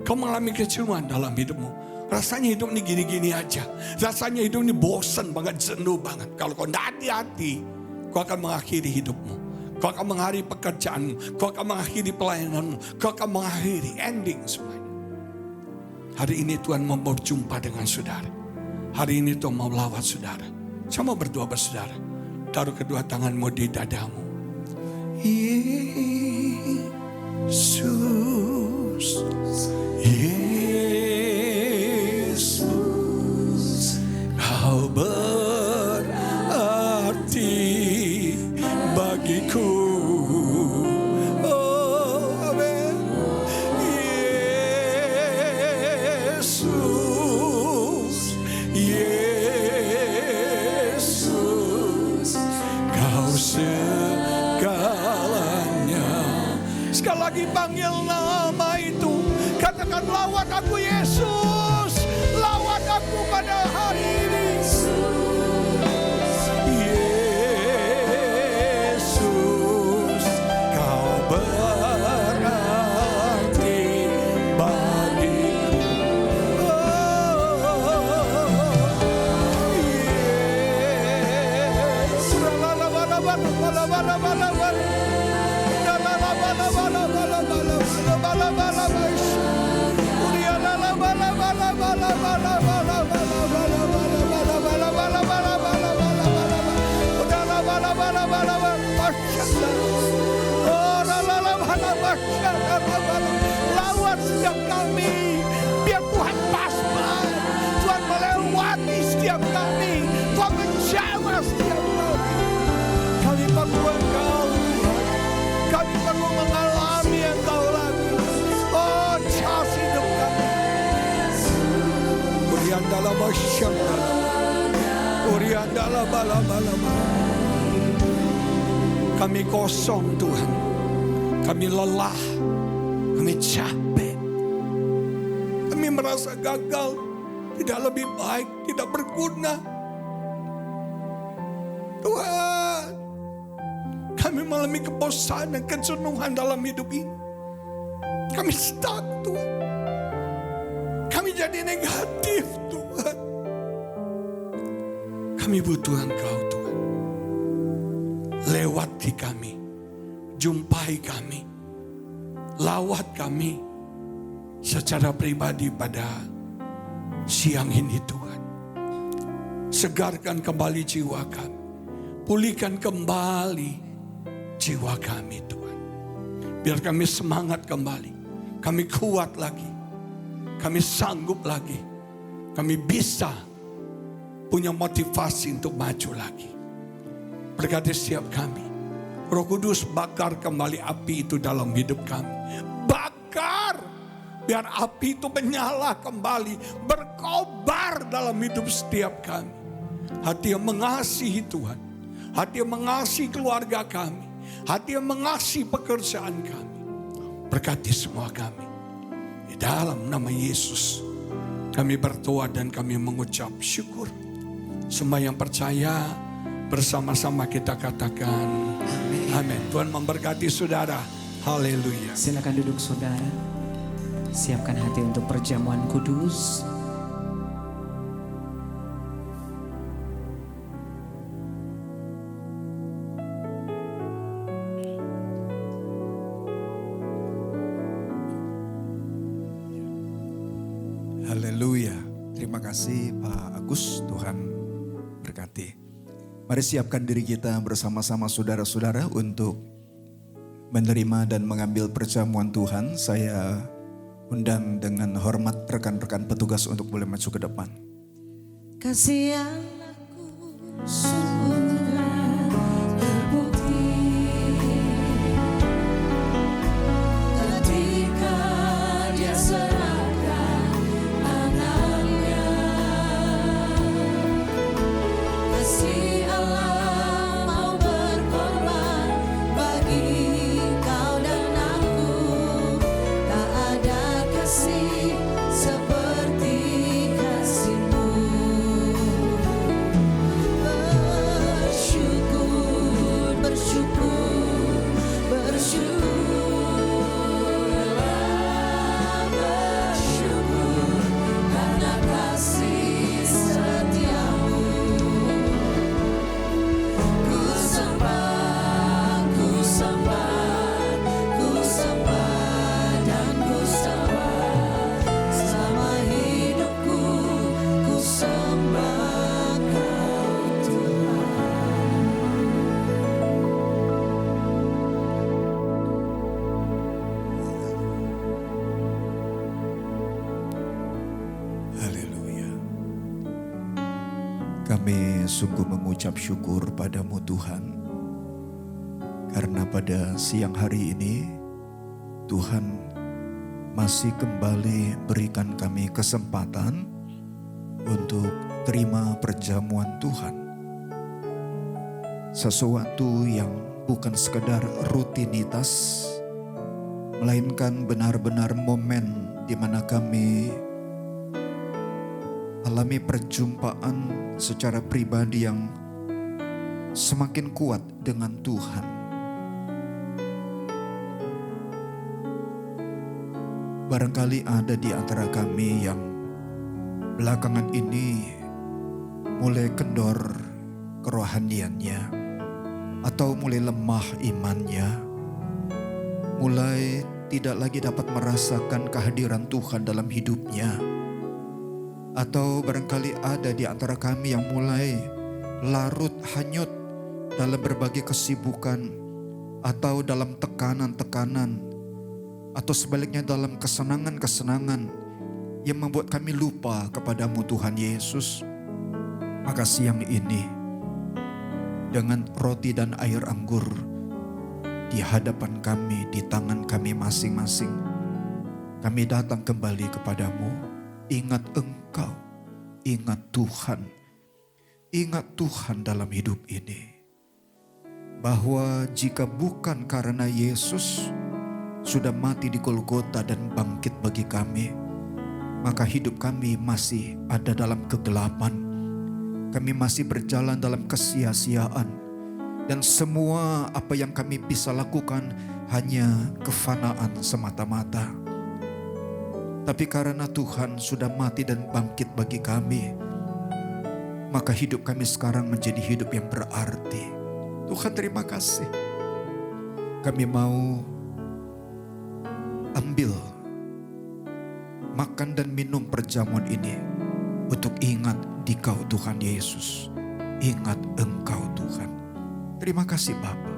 Kau mengalami kejenuhan dalam hidupmu. Rasanya hidup ini gini-gini aja. Rasanya hidup ini bosan banget, jenuh banget. Kalau kau tidak hati-hati, kau akan mengakhiri hidupmu. Kau akan mengakhiri pekerjaanmu. Kau akan mengakhiri pelayananmu. Kau akan mengakhiri ending semuanya. Hari ini Tuhan mau berjumpa dengan saudara. Hari ini Tuhan mau melawat saudara. Saya mau berdoa buat saudara. Taruh kedua tanganmu di dadamu. Yesus, Yesus, kau berarti bagiku. Oh, amin. Yesus, Yesus, kau segalanya. Sekali lagi panggil nama itu. Katakan, lawan aku Yesus. Lawan aku pada hari ini. Yesus, kau berarti bagiku. Lawan setiap kami, biar Tuhan pasrah. Tuhan melewati setiap kami, Tuhan menjawab setiap kami. Kami perlu Engkau, kami perlu mengalami Engkau lagi. Oh, charge hidup kami. Urian dalam masyarakat, Urian dalam bala-bala. Kami kosong Tuhan. Kami lelah. Kami capek. Kami merasa gagal. tidak lebih baik, tidak berguna. Tuhan, kami mengalami kebosanan, kejenuhan dalam hidup ini. Kami stuck, Tuhan. Kami jadi negatif, Tuhan. Kami butuh Engkau, Tuhan. Lewati kami, jumpai kami, lawat kami secara pribadi pada siang ini, Tuhan. Segarkan kembali jiwa kami, pulihkan kembali jiwa kami, Tuhan. Biar kami semangat kembali, kami kuat lagi, kami sanggup lagi, kami bisa punya motivasi untuk maju lagi. Berkati setiap kami, Roh Kudus bakar kembali api itu dalam hidup kami. Bakar, biar api itu menyala kembali, berkobar dalam hidup setiap kami. Hati yang mengasihi Tuhan, hati yang mengasihi keluarga kami, hati yang mengasihi pekerjaan kami. Berkati semua kami. Di dalam nama Yesus kami berdoa dan kami mengucap syukur. Semua yang percaya bersama-sama kita katakan amin. Tuhan memberkati saudara. Haleluya. Silakan duduk saudara. Siapkan hati untuk perjamuan kudus. Haleluya. Terima kasih Pak Agus, Tuhan berkati. Mari siapkan diri kita bersama-sama saudara-saudara untuk menerima dan mengambil perjamuan Tuhan. Saya undang dengan hormat rekan-rekan petugas untuk boleh maju ke depan. Kasih Allahku sungguh terbukti ketika Dia serahkan anaknya. Kasih Allah mau berkorban bagi kau dan aku. Tak ada kasih seperti kasih-Mu. Bersyukur, bersyukur, bersyukurlah, bersyukur karena kasih setia-Mu. Ku sembah, ku sembah, ku sembah dan ku sembah. Selama hidupku ku sembah Kau Tuhan. Haleluya. Kami sungguh mengucap syukur padamu Tuhan. Karena pada siang hari ini Tuhan masih kembali berikan kami kesempatan untuk terima perjamuan Tuhan. Sesuatu yang bukan sekedar rutinitas, melainkan benar-benar momen di mana kami alami perjumpaan secara pribadi yang semakin kuat dengan Tuhan. Barangkali ada di antara kami yang belakangan ini mulai kendor kerohaniannya, atau mulai lemah imannya, mulai tidak lagi dapat merasakan kehadiran Tuhan dalam hidupnya. Atau barangkali ada di antara kami yang mulai larut hanyut dalam berbagai kesibukan, atau dalam tekanan-tekanan, atau sebaliknya dalam kesenangan-kesenangan yang membuat kami lupa kepadamu Tuhan Yesus. Maka siang ini dengan roti dan air anggur di hadapan kami, di tangan kami masing-masing, kami datang kembali kepadamu. Ingat Engkau, ingat Tuhan, ingat Tuhan dalam hidup ini. Bahwa jika bukan karena Yesus sudah mati di Golgota dan bangkit bagi kami, maka hidup kami masih ada dalam kegelapan. Kami masih berjalan dalam kesia-siaan. Dan semua apa yang kami bisa lakukan hanya kefanaan semata-mata. Tapi karena Tuhan sudah mati dan bangkit bagi kami, maka hidup kami sekarang menjadi hidup yang berarti. Tuhan, terima kasih. Kami mau ambil, makan dan minum perjamuan ini untuk ingat Dikau Tuhan Yesus. Ingat Engkau Tuhan. Terima kasih Bapa.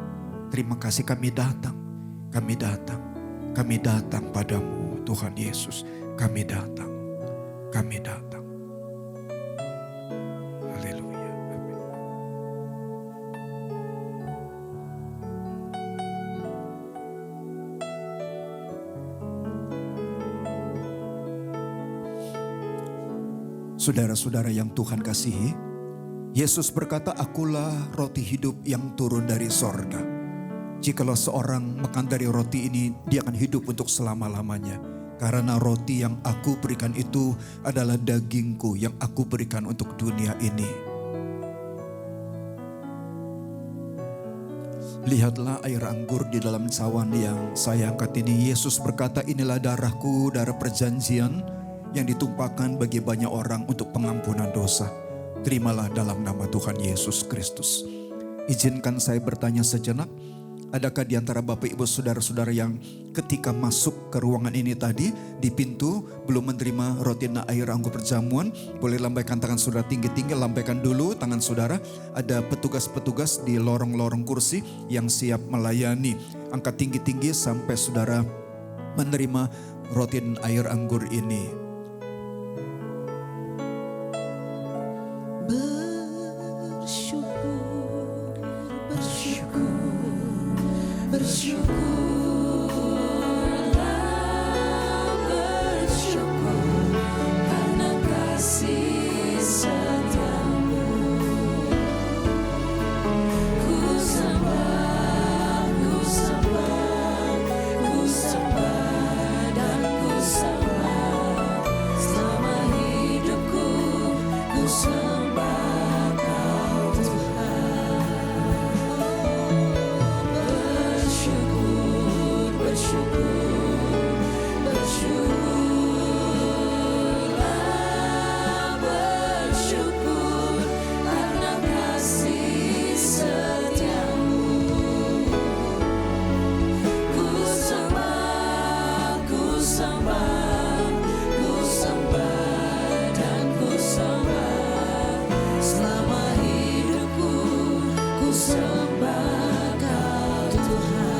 Terima kasih kami datang. Kami datang. Kami datang padamu Tuhan Yesus. Kami datang. Kami datang. Haleluya. Amin. Saudara-saudara yang Tuhan kasihi, Yesus berkata, "Akulah roti hidup yang turun dari sorga. Jikalau seorang makan dari roti ini, dia akan hidup untuk selama-lamanya. Karena roti yang aku berikan itu adalah dagingku yang aku berikan untuk dunia ini." Lihatlah air anggur di dalam cawan yang saya angkat ini. Yesus berkata, "Inilah darahku, darah perjanjian yang ditumpahkan bagi banyak orang untuk pengampunan dosa. Terimalah dalam nama Tuhan Yesus Kristus." Izinkan saya bertanya sejenak. Adakah di antara Bapak Ibu Saudara-saudara yang ketika masuk ke ruangan ini tadi di pintu belum menerima roti dan air anggur perjamuan? Boleh lambaikan tangan saudara tinggi-tinggi, lambaikan dulu tangan saudara. Ada petugas-petugas di lorong-lorong kursi yang siap melayani. Angkat tinggi-tinggi sampai saudara menerima roti dan air anggur ini. Bersyukurlah, bersyukur karena kasih setiamu. Ku sembah, ku sembah, ku sembah dan ku sembah. Selama hidupku ku sembah Kau Tuhan. Bersyukur, bersyukurlah, bersyukur karena kasih setiamu. Ku sembah, ku sembah, ku sembah dan ku sembah. Selama hidupku ku sembah Kau Tuhan.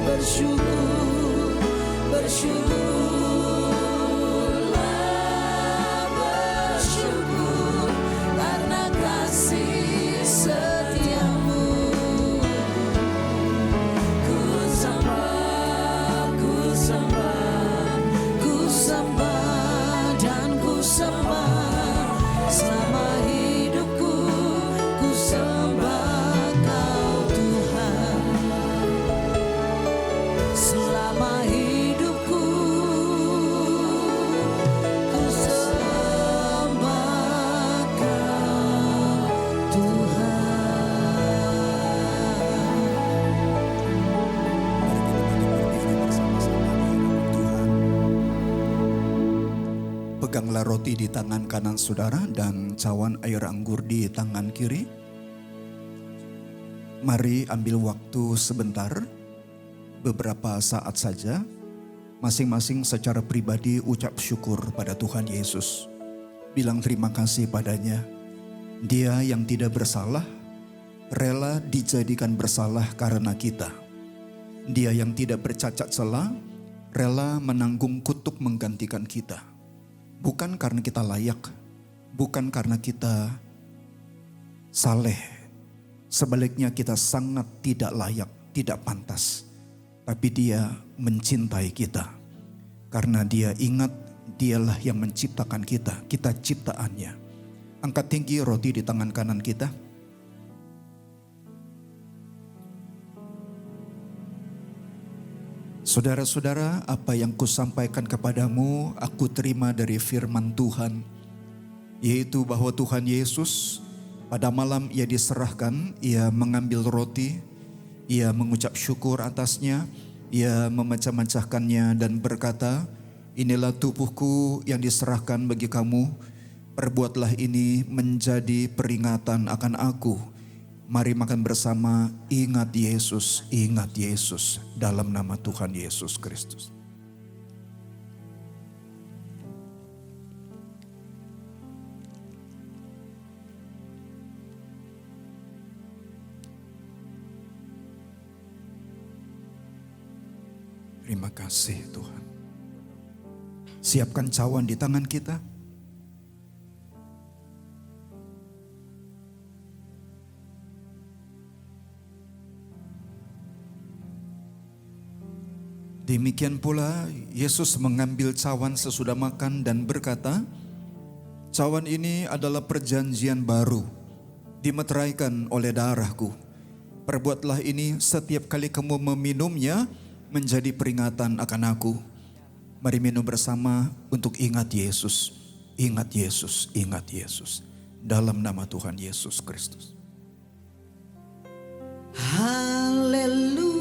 Bersyukur, bersyukurlah, bersyukur karena kasih setiamu. Ku sembah, ku sembah, ku sembah dan ku sembah. Selama hidupku ku sembah Kau Tuhan. Selama hidupku ku sembah Kau Tuhan. Peganglah roti di tangan kanan saudara dan cawan air anggur di tangan kiri. Mari ambil waktu sebentar, beberapa saat saja, masing-masing secara pribadi ucap syukur pada Tuhan Yesus. Bilang terima kasih padanya. Dia yang tidak bersalah, rela dijadikan bersalah karena kita. Dia yang tidak bercacat celah, rela menanggung kutuk menggantikan kita. Bukan karena kita layak, bukan karena kita saleh. Sebaliknya kita sangat tidak layak, tidak pantas. Tapi Dia mencintai kita. Karena Dia ingat Dialah yang menciptakan kita ciptaannya. Angkat tinggi roti di tangan kanan kita. Saudara-saudara, apa yang kusampaikan kepadamu, aku terima dari firman Tuhan, yaitu bahwa Tuhan Yesus pada malam ia diserahkan, ia mengambil roti, ia mengucap syukur atasnya, ia memecah-mecahkannya dan berkata, inilah tubuhku yang diserahkan bagi kamu, perbuatlah ini menjadi peringatan akan aku. Mari makan bersama, ingat Yesus dalam nama Tuhan Yesus Kristus. Terima kasih Tuhan. Siapkan cawan di tangan kita. Demikian pula Yesus mengambil cawan sesudah makan dan berkata, cawan ini adalah perjanjian baru, dimeteraikan oleh darahku. Perbuatlah ini setiap kali kamu meminumnya menjadi peringatan akan aku. Mari minum bersama untuk ingat Yesus, ingat Yesus, ingat Yesus. Dalam nama Tuhan Yesus Kristus. Haleluya.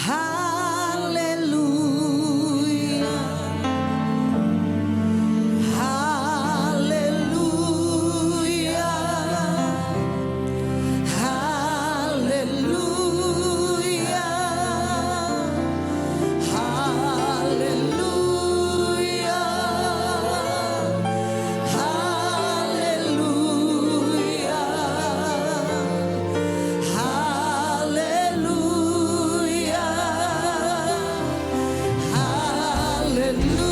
Haleluya. Haleluya. Haleluya.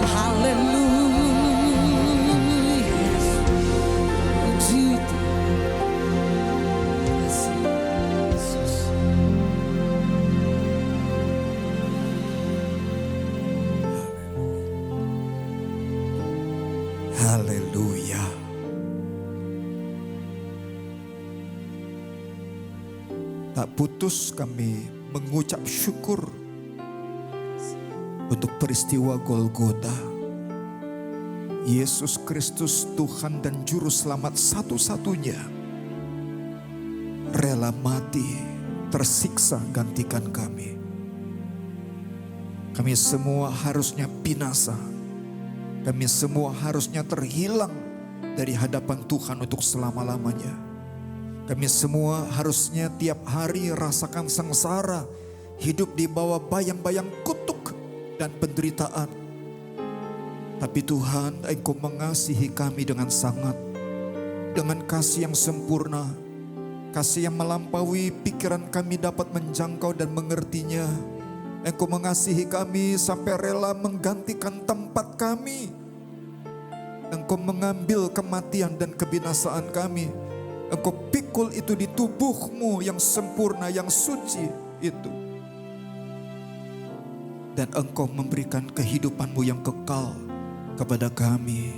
Haleluya. Haleluya. Tak putus kami mengucap syukur untuk peristiwa Golgota. Yesus Kristus Tuhan dan Juru Selamat satu-satunya rela mati, tersiksa gantikan kami. Kami semua harusnya binasa. Kami semua harusnya terhilang dari hadapan Tuhan untuk selama-lamanya. Kami semua harusnya tiap hari rasakan sengsara, hidup di bawah bayang-bayang kutuk dan penderitaan. Tapi Tuhan, Engkau mengasihi kami dengan sangat, dengan kasih yang sempurna, kasih yang melampaui pikiran kami dapat menjangkau dan mengertinya. Engkau mengasihi kami sampai rela menggantikan tempat kami. Engkau mengambil kematian dan kebinasaan kami. Engkau pikul itu di tubuhmu yang sempurna, yang suci itu. dan Engkau memberikan kehidupan-Mu yang kekal kepada kami.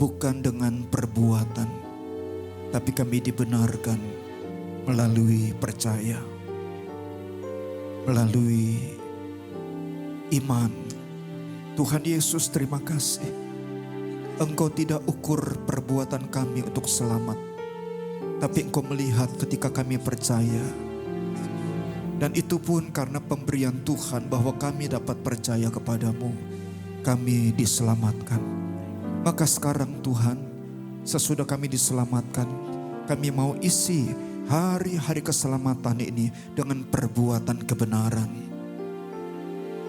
Bukan dengan perbuatan, tapi kami dibenarkan melalui percaya, melalui iman. Tuhan Yesus, terima kasih. Engkau tidak ukur perbuatan kami untuk selamat, tapi Engkau melihat ketika kami percaya. Dan itu pun karena pemberian Tuhan bahwa kami dapat percaya kepadamu, kami diselamatkan. Maka sekarang Tuhan, sesudah kami diselamatkan, kami mau isi hari-hari keselamatan ini dengan perbuatan kebenaran.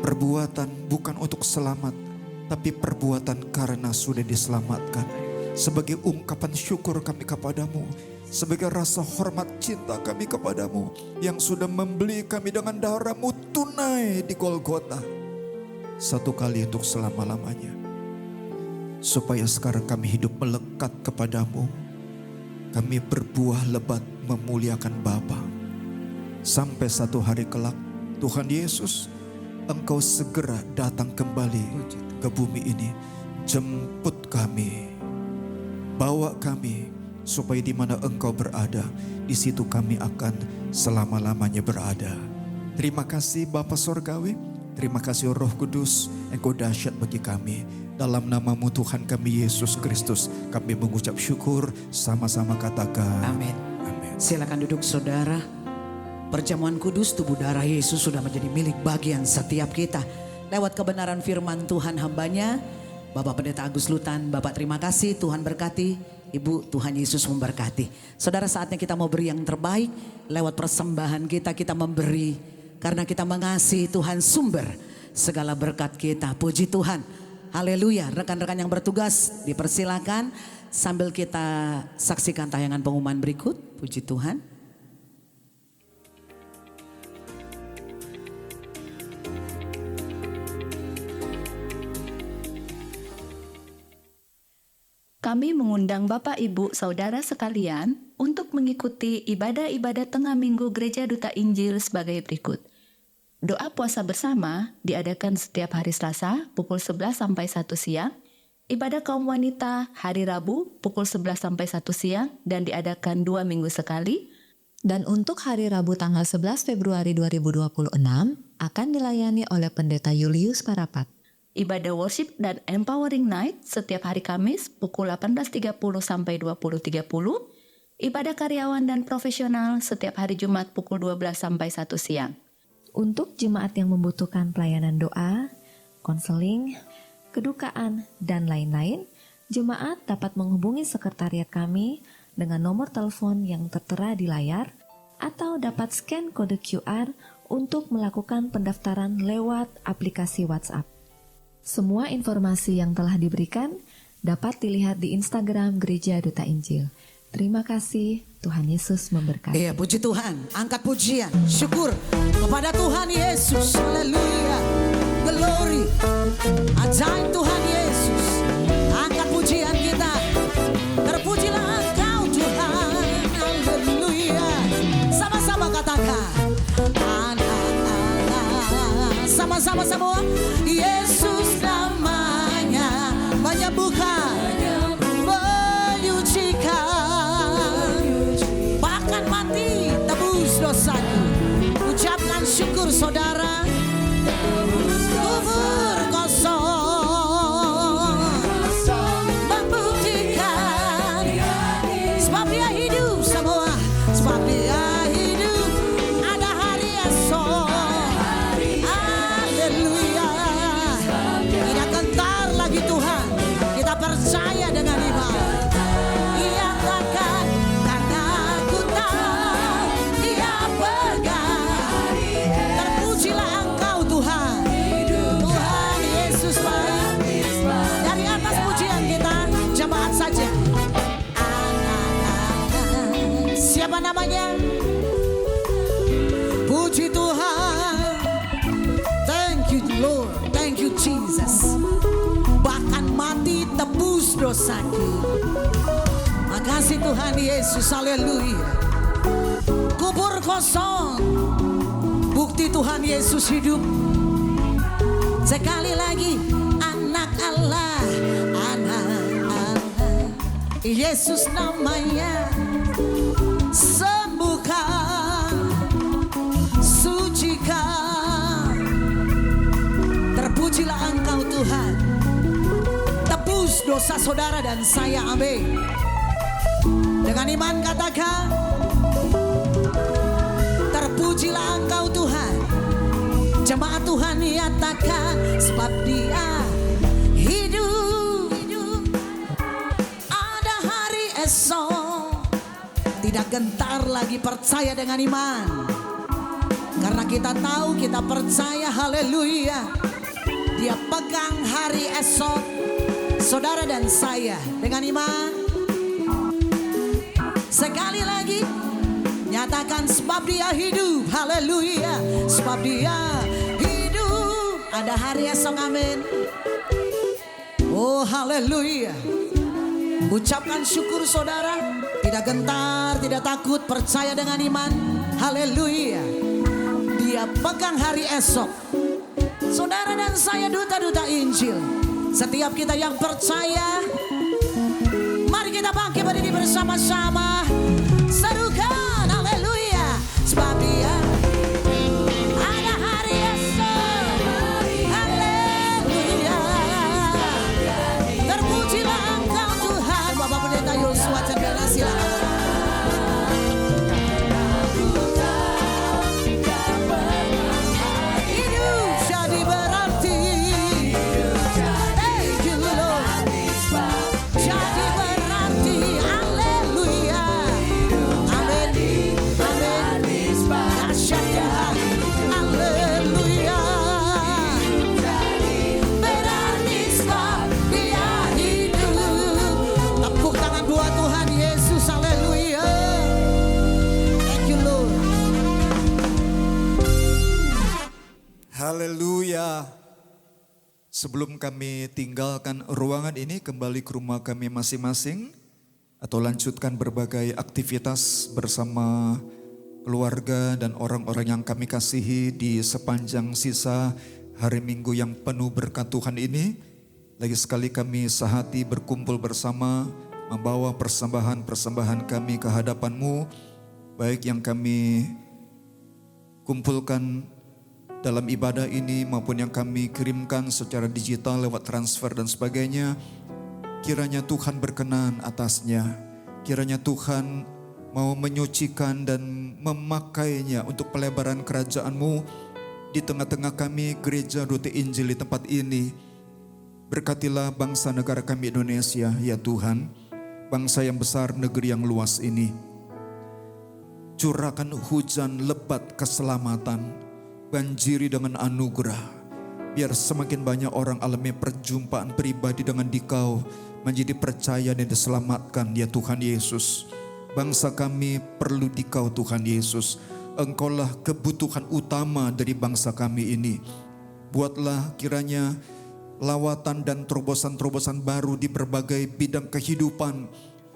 Perbuatan bukan untuk selamat, tapi perbuatan karena sudah diselamatkan. Sebagai ungkapan syukur kami kepadamu, sebagai rasa hormat cinta kami kepadamu, yang sudah membeli kami dengan darah-Mu tunai di Golgota. Satu kali untuk selama-lamanya. Supaya sekarang kami hidup melekat kepadamu. Kami berbuah lebat memuliakan Bapa. Sampai satu hari kelak, Tuhan Yesus, Engkau segera datang kembali ke bumi ini. Jemput kami, bawa kami, supaya di mana Engkau berada, di situ kami akan selama-lamanya berada. Terima kasih Bapa Sorgawi, terima kasih Roh Kudus, Engkau dahsyat bagi kami. Dalam nama-Mu Tuhan kami Yesus Kristus, kami mengucap syukur, sama-sama katakan Amin. Amin. Silakan duduk saudara. Perjamuan kudus tubuh darah Yesus sudah menjadi milik bagian setiap kita. Lewat kebenaran firman Tuhan hambanya, Bapak Pendeta Agus Lutan, Bapak terima kasih, Tuhan berkati. Ibu, Tuhan Yesus memberkati. Saudara, saatnya kita mau beri yang terbaik. Lewat persembahan kita memberi. Karena kita mengasihi Tuhan sumber segala berkat kita. Puji Tuhan. Haleluya. Rekan-rekan yang bertugas dipersilakan sambil kita saksikan tayangan pengumuman berikut. Puji Tuhan. Kami mengundang Bapak, Ibu, Saudara sekalian untuk mengikuti ibadah-ibadah tengah minggu Gereja Duta Injil sebagai berikut. Doa puasa bersama diadakan setiap hari Selasa pukul 11 sampai 1 siang. Ibadah kaum wanita hari Rabu pukul 11 sampai 1 siang dan diadakan 2 minggu sekali. Dan untuk hari Rabu tanggal 11 Februari 2026 akan dilayani oleh Pendeta Julius Parapat. Ibadah worship dan empowering night setiap hari Kamis pukul 18.30 sampai 20.30. Ibadah karyawan dan profesional setiap hari Jumat pukul 12 sampai 1 siang. Untuk jemaat yang membutuhkan pelayanan doa, konseling, kedukaan, dan lain-lain, jemaat dapat menghubungi sekretariat kami dengan nomor telepon yang tertera di layar atau dapat scan kode QR untuk melakukan pendaftaran lewat aplikasi WhatsApp. Semua informasi yang telah diberikan dapat dilihat di Instagram Gereja Duta Injil. Terima kasih, Tuhan Yesus memberkati. Iya, puji Tuhan. Angkat pujian, syukur kepada Tuhan Yesus. Haleluya. Glory. Ajaib Tuhan Yesus. Angkat pujian kita. Terpujilah Engkau Tuhan. Haleluya. Sama-sama katakan. Sama-sama semua. Yesus namanya menyembuhkan, menyucikan, bahkan mati tebus dosaku. Ucapkan syukur saudara. Kubur kosong membuktikan, sebab Dia hidup semua, sebab Dia hidup. Ada hari esok. Haleluya. Tidak gentar lagi Tuhan. Kita percaya dengan iman. Ia takkan, karena aku tahu Dia pegang. Terpujilah Engkau Tuhan. Tuhan Yesus baik. Dari atas pujian kita, jemaat saja. Siapa namanya? Puji Tuhan. Thank you Lord. Thank you Jesus. Bahkan mati tebus dosaku. Makasih Tuhan Yesus. Haleluya. Kubur kosong Bukti Tuhan Yesus hidup. Sekali lagi, anak Allah, anak Allah. Yesus namanya. Sembuhkan, sucikan. Terpujilah Engkau Tuhan. Tebus dosa saudara dan saya, amin. Dengan iman katakan, terpujilah Engkau Tuhan. Jemaat Tuhan nyatakan, sebab Dia hidup. Ada hari esok. Tidak gentar lagi, percaya dengan iman. Karena kita tahu, kita percaya, haleluya. Dia pegang hari esok saudara dan saya dengan iman. Sekali lagi nyatakan, sebab Dia hidup, haleluya. Sebab Dia hidup, ada hari esok, amin. Oh haleluya. Ucapkan syukur saudara, tidak gentar, tidak takut, percaya dengan iman, haleluya. Dia pegang hari esok. Saudara dan saya duta-duta Injil, setiap kita yang percaya, mari kita bangkit berdiri bersama-sama. Serukan haleluya. Sebab Dia ada hari esok. Haleluya. Terpujilah Engkau Tuhan. Bapak Pendeta Yosua Cendana, silakan. Haleluya. Sebelum kami tinggalkan ruangan ini kembali ke rumah kami masing-masing atau lanjutkan berbagai aktivitas bersama keluarga dan orang-orang yang kami kasihi di sepanjang sisa hari Minggu yang penuh berkat Tuhan ini, lagi sekali kami sehati berkumpul bersama membawa persembahan-persembahan kami ke hadapan-Mu, baik yang kami kumpulkan dalam ibadah ini maupun yang kami kirimkan secara digital lewat transfer dan sebagainya. Kiranya Tuhan berkenan atasnya. Kiranya Tuhan mau menyucikan dan memakainya untuk pelebaran kerajaan-Mu di tengah-tengah kami Gereja Duta Injil di tempat ini. Berkatilah bangsa negara kami Indonesia, ya Tuhan. Bangsa yang besar, negeri yang luas ini. Curahkan hujan lebat keselamatan. Banjiri dengan anugerah. Biar semakin banyak orang alami perjumpaan pribadi dengan Dikau, menjadi percaya dan diselamatkan, ya Tuhan Yesus. Bangsa kami perlu Dikau, Tuhan Yesus. Engkaulah kebutuhan utama dari bangsa kami ini. Buatlah kiranya lawatan dan terobosan-terobosan baru di berbagai bidang kehidupan,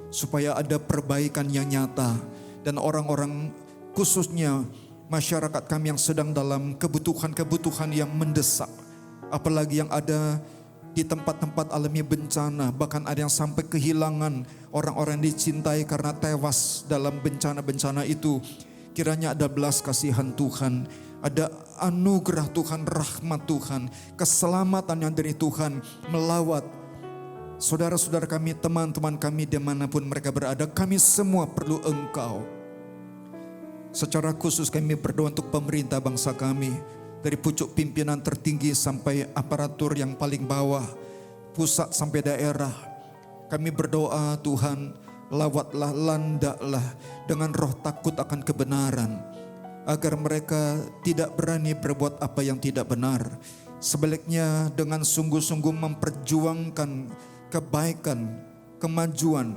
supaya ada perbaikan yang nyata. Dan orang-orang, khususnya masyarakat kami yang sedang dalam kebutuhan-kebutuhan yang mendesak. Apalagi yang ada di tempat-tempat alami bencana. Bahkan ada yang sampai kehilangan orang-orang yang dicintai karena tewas dalam bencana-bencana itu. Kiranya ada belas kasihan Tuhan. Ada anugerah Tuhan, rahmat Tuhan. Keselamatan yang dari Tuhan melawat saudara-saudara kami, teman-teman kami dimanapun mereka berada. Kami semua perlu Engkau. Secara khusus kami berdoa untuk pemerintah bangsa kami. Dari pucuk pimpinan tertinggi sampai aparatur yang paling bawah. Pusat sampai daerah. Kami berdoa Tuhan, lawatlah, landaklah dengan roh takut akan kebenaran. Agar mereka tidak berani berbuat apa yang tidak benar. Sebaliknya dengan sungguh-sungguh memperjuangkan kebaikan, kemajuan,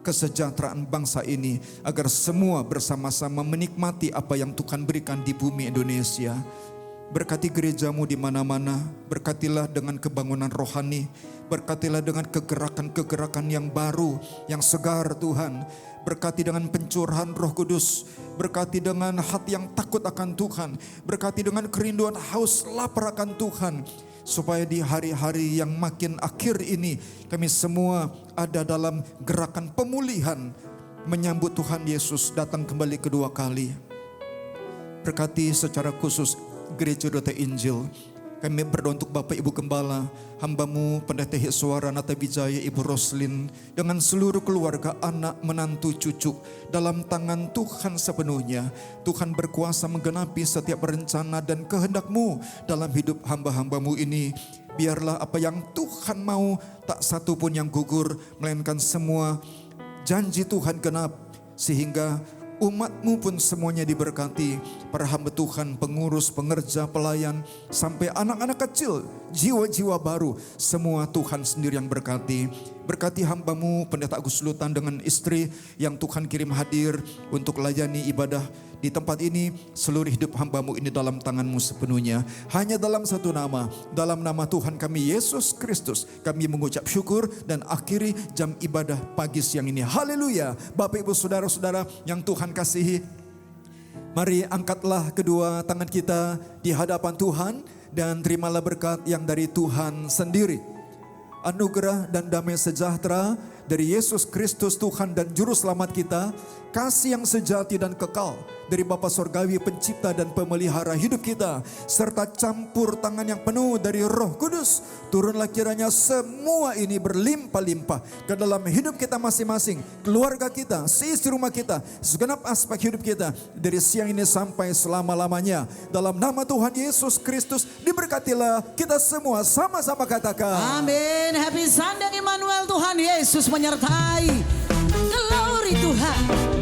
kesejahteraan bangsa ini, agar semua bersama-sama menikmati apa yang Tuhan berikan di bumi Indonesia. Berkati gerejamu di mana-mana, berkatilah dengan kebangunan rohani, berkatilah dengan kegerakan-kegerakan yang baru, yang segar Tuhan. Berkati dengan pencurahan Roh Kudus, berkati dengan hati yang takut akan Tuhan, berkati dengan kerinduan haus lapar akan Tuhan. Supaya di hari-hari yang makin akhir ini kami semua ada dalam gerakan pemulihan, menyambut Tuhan Yesus datang kembali kedua kali. Berkati secara khusus Gereja Duta Injil. Kami berdoa untuk Bapak Ibu Gembala, hamba-Mu Pendeta Hiswara Nata Wijaya, Ibu Roslin, dengan seluruh keluarga, anak, menantu, cucu, dalam tangan Tuhan sepenuhnya. Tuhan berkuasa menggenapi setiap rencana dan kehendak-Mu dalam hidup hamba-hamba-Mu ini. Biarlah apa yang Tuhan mau, tak satu pun yang gugur, melainkan semua janji Tuhan genap, sehingga umat-Mu pun semuanya diberkati. Para hamba Tuhan, pengurus, pengerja, pelayan, sampai anak-anak kecil, jiwa-jiwa baru, semua Tuhan sendiri yang berkati. Berkati hamba-Mu Pendeta Agus Lutan dengan istri yang Tuhan kirim hadir untuk layani ibadah di tempat ini. Seluruh hidup hamba-Mu ini dalam tangan-Mu sepenuhnya. Hanya dalam satu nama, dalam nama Tuhan kami Yesus Kristus, kami mengucap syukur dan akhiri jam ibadah pagi siang ini. Haleluya. Bapak Ibu Saudara-saudara yang Tuhan kasihi, mari angkatlah kedua tangan kita di hadapan Tuhan dan terimalah berkat yang dari Tuhan sendiri. Anugerah dan damai sejahtera dari Yesus Kristus Tuhan dan Juru Selamat kita, kasih yang sejati dan kekal dari Bapa Sorgawi Pencipta dan Pemelihara hidup kita, serta campur tangan yang penuh dari Roh Kudus, turunlah kiranya semua ini berlimpah-limpah ke dalam hidup kita masing-masing, keluarga kita, seisi rumah kita, segenap aspek hidup kita, dari siang ini sampai selama-lamanya. Dalam nama Tuhan Yesus Kristus diberkatilah kita semua, sama-sama katakan Amin. Happy Sunday Immanuel, Tuhan Yesus menyertai. Glory Tuhan. Amin.